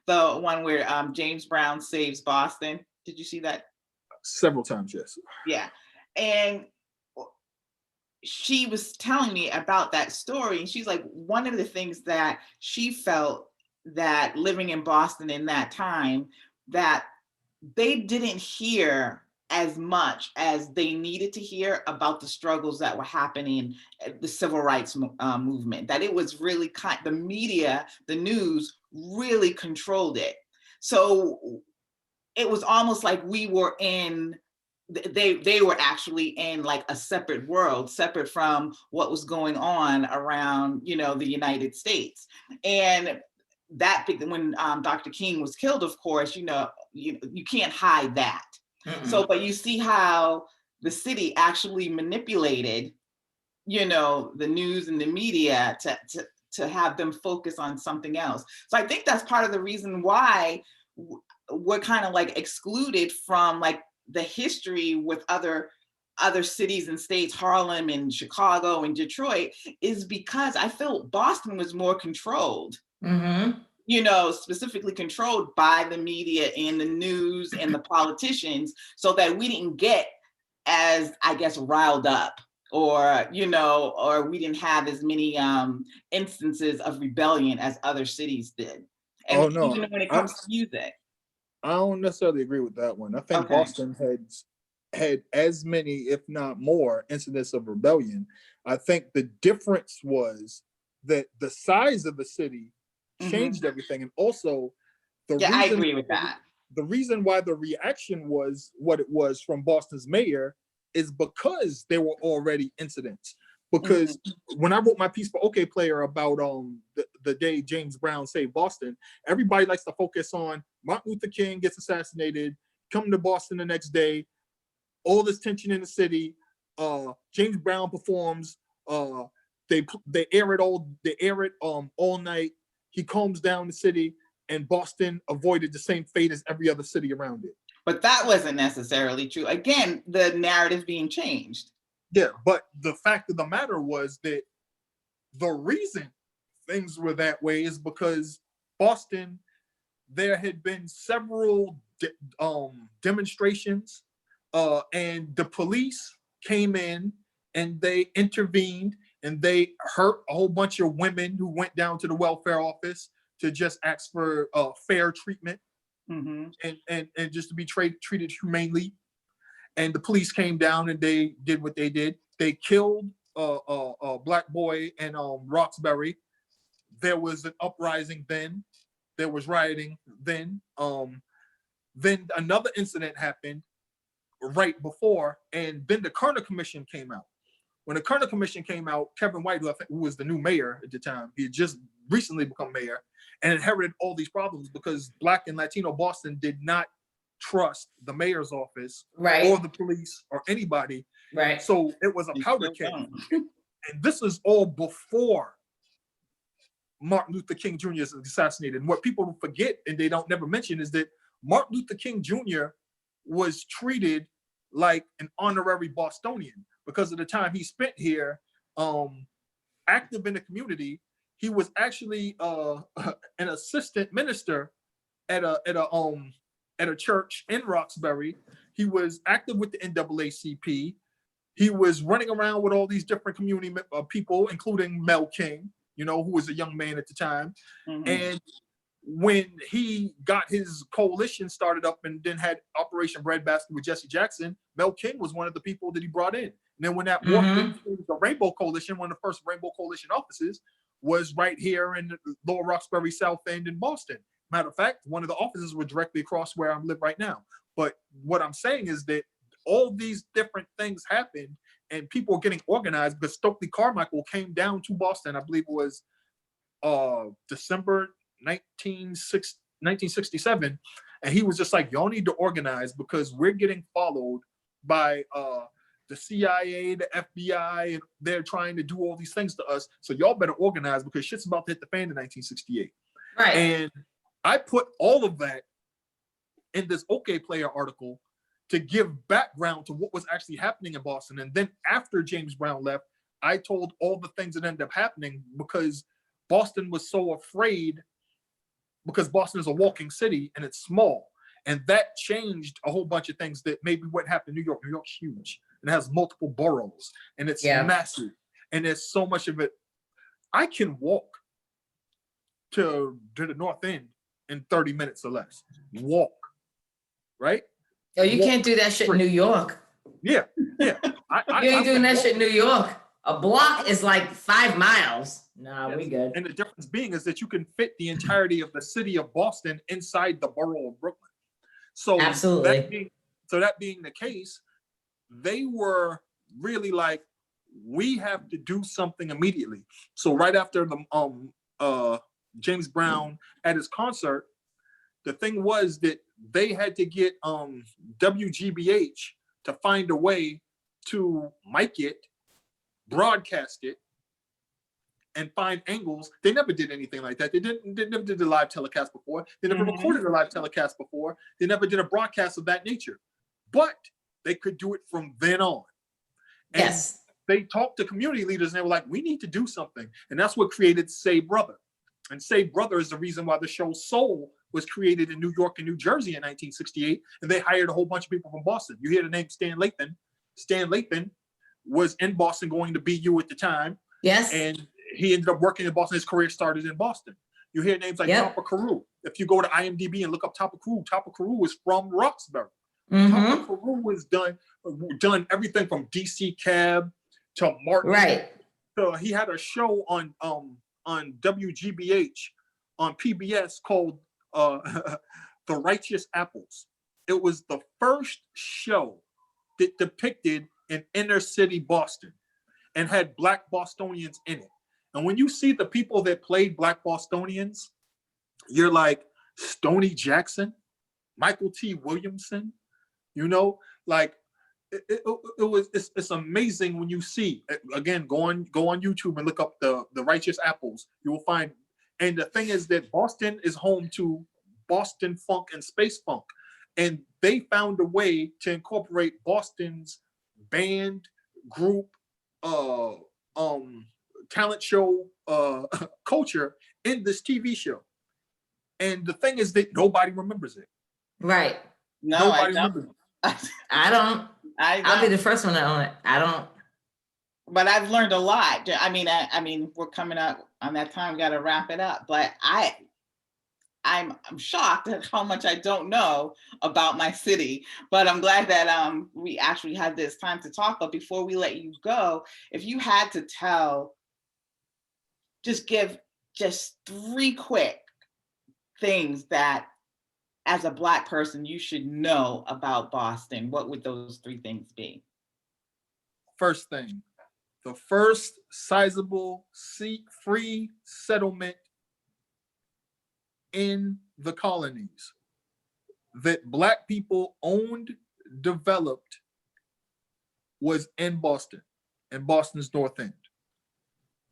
S2: The one where James Brown saves Boston. Did you see that?
S3: Several times, yes.
S2: Yeah. And she was telling me about that story. And she's like, one of the things that she felt that living in Boston in that time, that they didn't hear as much as they needed to hear about the struggles that were happening at the civil rights movement, that it was really the media, the news really controlled it. So it was almost like we were in, they were actually in like a separate world, separate from what was going on around, you know, the United States. And that when Dr. King was killed, of course, you know, you can't hide that. So, but you see how the city actually manipulated, you know, the news and the media to have them focus on something else. So I think that's part of the reason why we're kind of like excluded from like the history with other cities and states, Harlem and Chicago and Detroit, is because I felt Boston was more controlled. Mm-hmm. You know, specifically controlled by the media and the news and the politicians, so that we didn't get as, I guess, riled up, or, you know, or we didn't have as many instances of rebellion as other cities did. And even when it comes to music.
S3: I don't necessarily agree with that one. I think Boston had as many, if not more, incidents of rebellion. I think the difference was that the size of the city changed everything, and also
S2: I agree with that.
S3: The reason why the reaction was what it was from Boston's mayor is because there were already incidents. Because when I wrote my piece for OK Player about the day James Brown saved Boston, everybody likes to focus on Martin Luther King gets assassinated, come to Boston the next day, all this tension in the city. James Brown performs. They air it all night. He calms down the city, and Boston avoided the same fate as every other city around it.
S2: But that wasn't necessarily true. Again, the narrative being changed.
S3: Yeah, but the fact of the matter was that the reason things were that way is because Boston, there had been several demonstrations, and the police came in and they intervened, and they hurt a whole bunch of women who went down to the welfare office to just ask for fair treatment and just to be treated humanely. and the police came down and they did what they did. They killed a black boy in Roxbury. There was an uprising then. There was rioting then. Then another incident happened right before, and then the Kerner Commission came out. When the Kerner Commission came out, Kevin White, who was the new mayor at the time, he had just recently become mayor, and inherited all these problems because Black and Latino Boston did not trust the mayor's office or the police or anybody.
S1: Right.
S3: So it was a powder keg. And this is all before Martin Luther King Jr. is assassinated. And what people forget and they don't never mention is that Martin Luther King Jr. was treated like an honorary Bostonian because of the time he spent here, active in the community. He was actually an assistant minister at a church in Roxbury. He was active with the NAACP. He was running around with all these different community people, including Mel King, you know, who was a young man at the time. Mm-hmm. And when he got his coalition started up and then had Operation Breadbasket with Jesse Jackson, Mel King was one of the people that he brought in. And then when that walked into the Rainbow Coalition, one of the first Rainbow Coalition offices was right here in the Lower Roxbury South End in Boston. Matter of fact, one of the offices were directly across where I live right now. But what I'm saying is that all these different things happened and people were getting organized because Stokely Carmichael came down to Boston, I believe it was December 1967. And he was just like, y'all need to organize because we're getting followed by the CIA, the FBI, and they're trying to do all these things to us. So y'all better organize because shit's about to hit the fan in 1968.
S1: Right.
S3: And I put all of that in this OK Player article to give background to what was actually happening in Boston. And then after James Brown left, I told all the things that ended up happening because Boston was so afraid because Boston is a walking city and it's small. And that changed a whole bunch of things that maybe what happened in New York. New York's huge and it has multiple boroughs and it's massive. And there's so much of it. I can walk to the North End in 30 minutes or less. Walk, right?
S1: Oh, you can't do that shit in New York.
S3: Yeah.
S1: You ain't doing that shit in New York. A block is like 5 miles. Nah, we good.
S3: And the difference being is that you can fit the entirety of the city of Boston inside the borough of Brooklyn. So
S1: absolutely.
S3: That being the case, they were really like, we have to do something immediately. So right after the James Brown at his concert, the thing was that they had to get WGBH to find a way to mic it, broadcast it, and find angles. They never did anything like that. They never did a live telecast before. They never recorded a live telecast before. They never did a broadcast of that nature. But they could do it from then on. And they talked to community leaders and they were like, we need to do something. And that's what created Say Brother. And Say Brother is the reason why the show Soul was created in New York and New Jersey in 1968. And they hired a whole bunch of people from Boston. You hear the name Stan Lathan. Stan Lathan was in Boston going to BU at the time.
S1: Yes.
S3: And he ended up working in Boston. His career started in Boston. You hear names like Tapa Carew. If you go to IMDb and look up Tapa Carew is from Roxbury. Tapa Carew was done everything from DC Cab to Martin.
S1: Right.
S3: So he had a show on WGBH on PBS called The Righteous Apples. It was the first show that depicted an inner city Boston and had Black Bostonians in it. And when you see the people that played Black Bostonians, you're like Stoney Jackson, Michael T. Williamson, you know, like it's amazing when you see, again, go on YouTube and look up the Righteous Apples. You will find, and the thing is that Boston is home to Boston funk and space funk. And they found a way to incorporate Boston's band, group, talent show culture in this TV show. And the thing is that nobody remembers it.
S1: Right.
S2: No,
S3: nobody
S2: I
S3: remembers it.
S1: I don't. I'll be the first one to own it. I don't.
S2: But I've learned a lot. I mean, we're coming up on that time. We got to wrap it up. But I I'm shocked at how much I don't know about my city, but I'm glad that we actually had this time to talk. But before we let you go, if you had to give just 3 quick things that as a Black person you should know about Boston, what would those 3 things be?
S3: First thing, the first sizable free settlement in the colonies that Black people owned, developed, was in Boston's North End.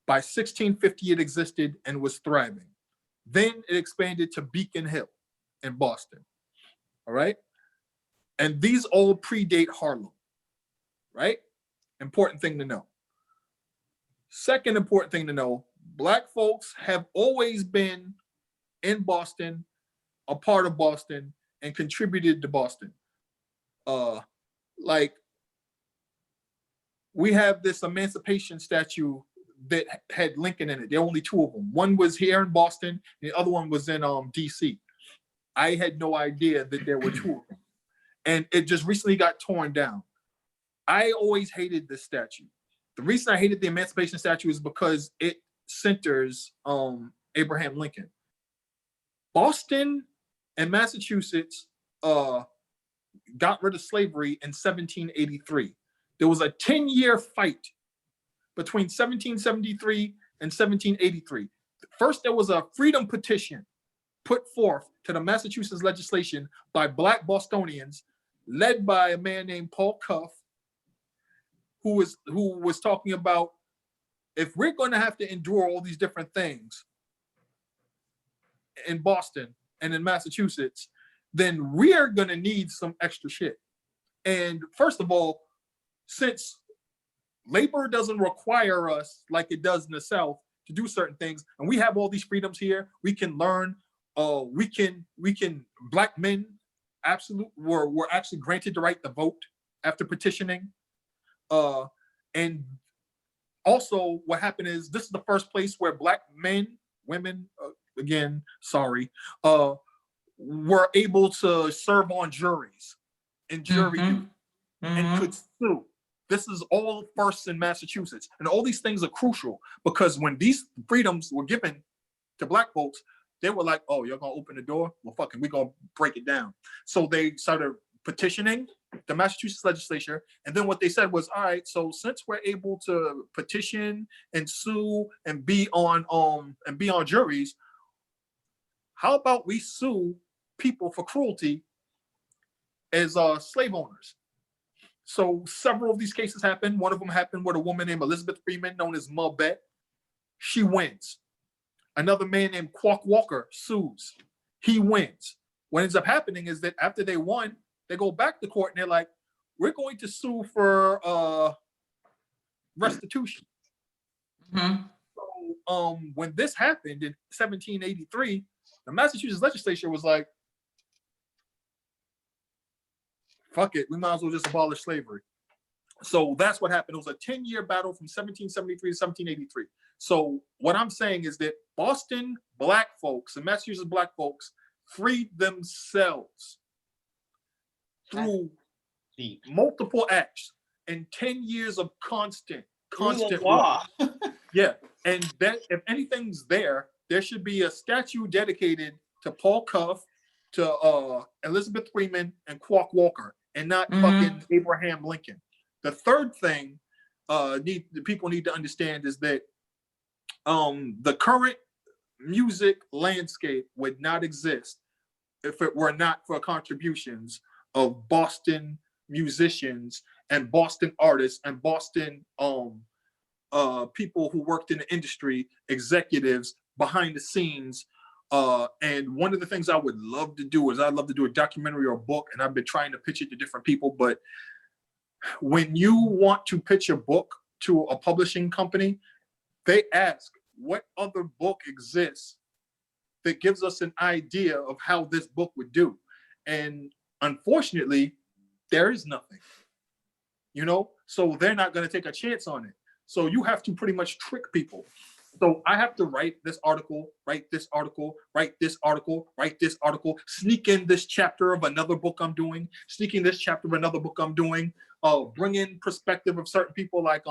S3: By 1650, it existed and was thriving. Then it expanded to Beacon Hill in Boston. All right? And these all predate Harlem, right? Important thing to know. Second important thing to know, Black folks have always been in Boston, a part of Boston, and contributed to Boston. Like, we have this emancipation statue that had Lincoln in it. There are only 2 of them. One was here in Boston, and the other one was in DC. I had no idea that there were 2 of them. And it just recently got torn down. I always hated this statue. The reason I hated the emancipation statue is because it centers Abraham Lincoln. Boston and Massachusetts got rid of slavery in 1783. There was a 10-year fight between 1773 and 1783. First, there was a freedom petition put forth to the Massachusetts legislation by Black Bostonians, led by a man named Paul Cuff, who was talking about, if we're going to have to endure all these different things in Boston and in Massachusetts, then we're going to need some extra shit. And first of all, since labor doesn't require us like it does in the South to do certain things, and we have all these freedoms here, we can learn, we can Black men were actually granted the right to vote after petitioning. And also what happened is, this is the first place where Black men, women, again, sorry, were able to serve on juries and jury duty and could sue. This is all first in Massachusetts. And all these things are crucial because when these freedoms were given to Black folks, they were like, oh, you're gonna open the door? Well, fucking, we're gonna break it down. So they started petitioning the Massachusetts legislature. And then what they said was, all right, so since we're able to petition and sue and be on juries, how about we sue people for cruelty as slave owners? So several of these cases happened. One of them happened with a woman named Elizabeth Freeman, known as Ma Bet. She wins. Another man named Quock Walker sues. He wins. What ends up happening is that after they won, they go back to court and they're like, we're going to sue for restitution. So when this happened in 1783, the Massachusetts legislature was like, fuck it, we might as well just abolish slavery. So that's what happened. It was a 10-year battle from 1773 to 1783. So what I'm saying is that Boston Black folks and Massachusetts Black folks freed themselves through multiple acts and 10 years of constant
S2: law.
S3: Yeah, and that if anything's there should be a statue dedicated to Paul Cuff, to Elizabeth Freeman, and Quock Walker, and not fucking Abraham Lincoln. The third thing the people need to understand is that the current music landscape would not exist if it were not for contributions of Boston musicians and Boston artists and Boston people who worked in the industry, executives behind the scenes. And one of the things I would love to do is I'd love to do a documentary or a book, and I've been trying to pitch it to different people. But when you want to pitch a book to a publishing company, they ask, what other book exists that gives us an idea of how this book would do? And unfortunately, there is nothing, so they're not going to take a chance on it. So you have to pretty much trick people. So I have to write this article, write this article, write this article, write this article, sneak in this chapter of another book I'm doing, sneak in this chapter of another book I'm doing, bring in perspective of certain people like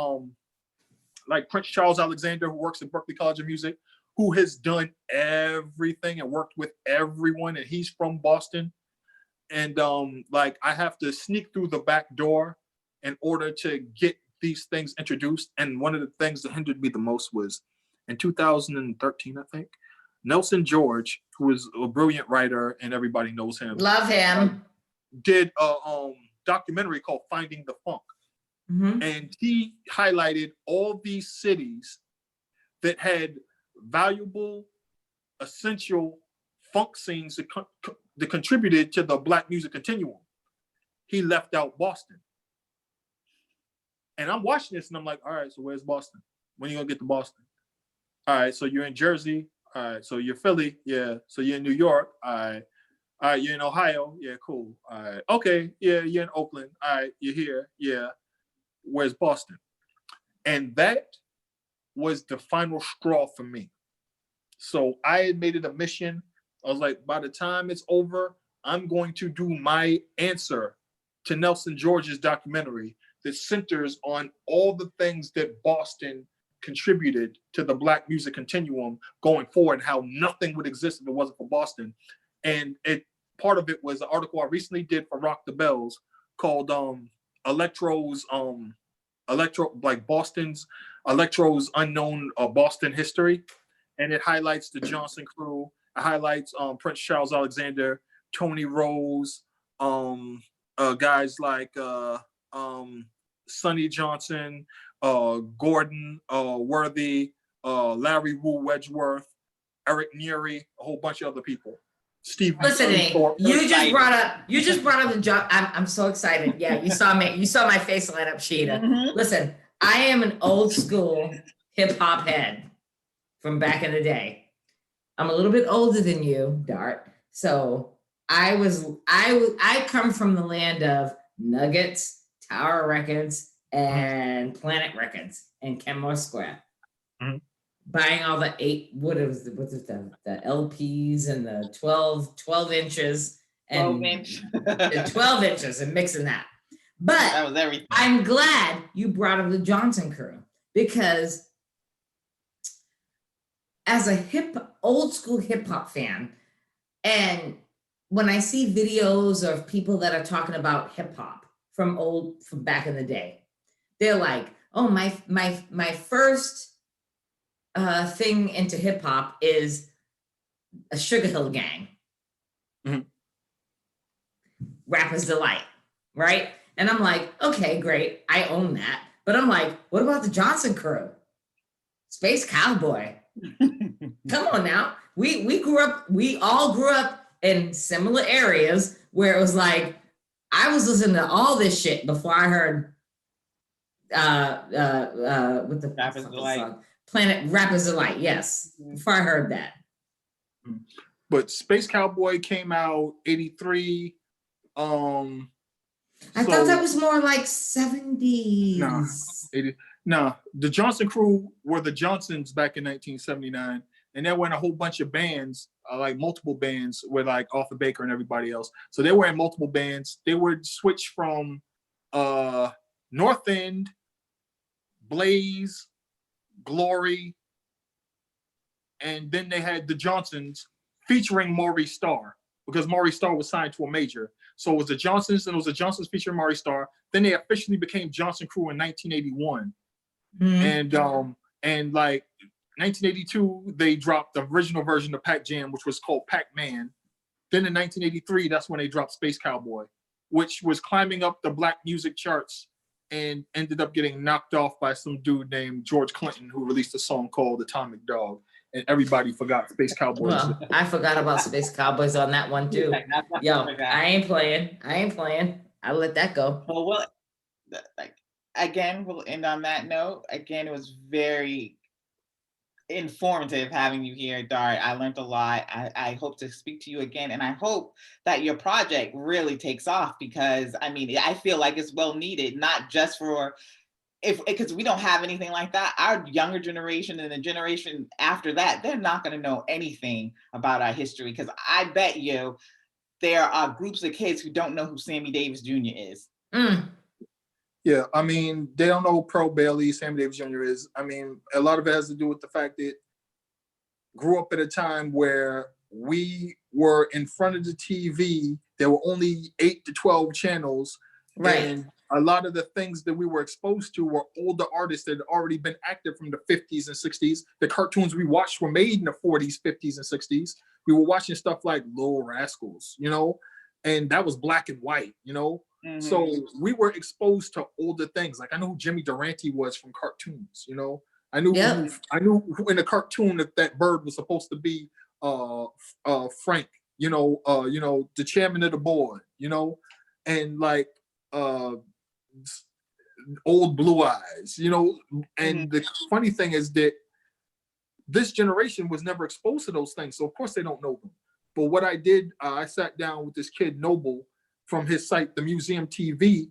S3: Prince Charles Alexander, who works at Berklee College of Music, who has done everything and worked with everyone, and he's from Boston. And like I have to sneak through the back door in order to get these things introduced. And one of the things that hindered me the most was in 2013, I think, Nelson George, who is a brilliant writer and everybody knows him.
S1: Love him.
S3: Did a documentary called Finding the Funk.
S1: Mm-hmm.
S3: And he highlighted all these cities that had valuable, essential funk scenes that contributed to the Black music continuum. He left out Boston. And I'm watching this and I'm like, all right, so where's Boston? When are you gonna get to Boston? All right, so you're in Jersey. All right, so you're Philly. Yeah. So you're in New York. All right, you're in Ohio. Yeah, cool. All right. Okay. Yeah, you're in Oakland. All right, you're here. Yeah. Where's Boston? And that was the final straw for me. So I had made it a mission. I was like, by the time it's over, I'm going to do my answer to Nelson George's documentary that centers on all the things that Boston contributed to the Black music continuum going forward, and how nothing would exist if it wasn't for Boston. And part of it was an article I recently did for Rock the Bells called Boston's Electro's Unknown Boston History. And it highlights the Johnson crew. It highlights Prince Charles Alexander, Tony Rose, guys like Sonny Johnson, Gordon Worthy, Larry Wu Wedgeworth, Eric Neary, a whole bunch of other people. Steve.
S1: Listen, you just brought up the job. I'm so excited. Yeah, you saw my face light up, Sheeta.
S2: Mm-hmm.
S1: Listen, I am an old school hip hop head from back in the day. I'm a little bit older than you, Dart. So I come from the land of Nuggets, Tower Records, and Planet Records, and Kenmore Square.
S3: Mm-hmm.
S1: Buying all the the LPs and the 12 inches and 12 inches and mixing that. But
S2: that was everything.
S1: I'm glad you brought up the Johnson crew, because as a old school hip hop fan, and when I see videos of people that are talking about hip hop from back in the day, they're like, oh, my first thing into hip hop is a Sugar Hill Gang.
S3: Mm-hmm.
S1: Rapper's Delight, right? And I'm like, okay, great, I own that. But I'm like, what about the Johnson crew? Space Cowboy. Come on now. We all grew up in similar areas where it was like, I was listening to all this shit before I heard what the
S2: Rapper's Delight.
S1: Song? Planet Rapper's Delight, yes. Before I heard that.
S3: But Space Cowboy came out 83.
S1: I thought that was more like 70s.
S3: The Johnson crew were the Johnsons back in 1979. And there were in a whole bunch of bands, like multiple bands with like Arthur Baker and everybody else. So they were in multiple bands. They would switch from North End, Blaze, Glory, and then they had the Johnsons featuring Maurice Starr, because Maurice Starr was signed to a major. So it was the Johnsons, and it was the Johnsons featuring Maurice Starr. Then they officially became Johnson Crew in 1981. Mm-hmm. And like 1982, they dropped the original version of Pac Jam, which was called Pac-Man. Then in 1983, that's when they dropped Space Cowboy, which was climbing up the Black music charts and ended up getting knocked off by some dude named George Clinton, who released a song called Atomic Dog. And everybody forgot Space Cowboys.
S1: Well, I forgot about Space Cowboys on that one too. Yo, I ain't playing. I'll let that go.
S2: Well, again, we'll end on that note. Again, it was very informative having you here, Dart. I learned a lot. I hope to speak to you again, and I hope that your project really takes off, because I mean, I feel like it's well needed, not just for because we don't have anything like that, our younger generation and the generation after that, they're not going to know anything about our history. Because I bet you there are groups of kids who don't know who Sammy Davis Jr. is.
S1: Mm.
S3: Yeah, I mean, they don't know who Pearl Bailey, Sammy Davis Jr. is. I mean, a lot of it has to do with the fact that grew up at a time where we were in front of the TV. There were only 8 to 12 channels.
S1: Right.
S3: And a lot of the things that we were exposed to were older artists that had already been active from the 50s and 60s. The cartoons we watched were made in the 40s, 50s, and 60s. We were watching stuff like Little Rascals, you know, and that was black and white, you know.
S2: Mhm.
S3: So we were exposed to older things. Like I know who Jimmy Durante was from cartoons, you know. I knew who in the cartoon that bird was supposed to be Frank, you know, the chairman of the board, you know, and like Old Blue Eyes, you know. And the funny thing is that this generation was never exposed to those things, so of course they don't know them. But what I did, I sat down with this kid Noble from his site, the Museum TV,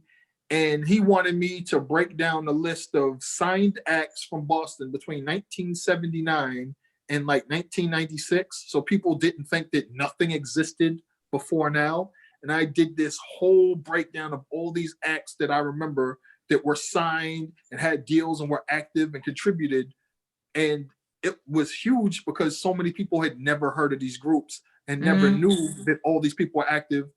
S3: and he wanted me to break down the list of signed acts from Boston between 1979 and like 1996, so people didn't think that nothing existed before now. And I did this whole breakdown of all these acts that I remember that were signed and had deals and were active and contributed. And it was huge because so many people had never heard of these groups and never knew that all these people were active.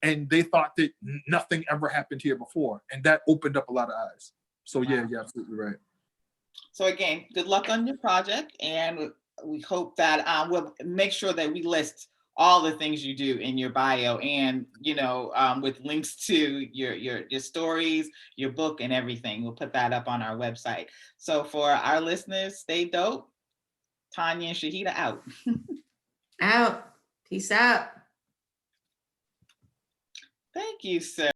S3: And they thought that nothing ever happened here before. And that opened up a lot of eyes. So yeah, you're absolutely right.
S2: So again, good luck on your project. And we hope that we'll make sure that we list all the things you do in your bio, and you know, with links to your stories, your book, and everything. We'll put that up on our website. So for our listeners, stay dope. Tanya and Shahida out.
S1: Out. Peace out.
S2: Thank you, sir.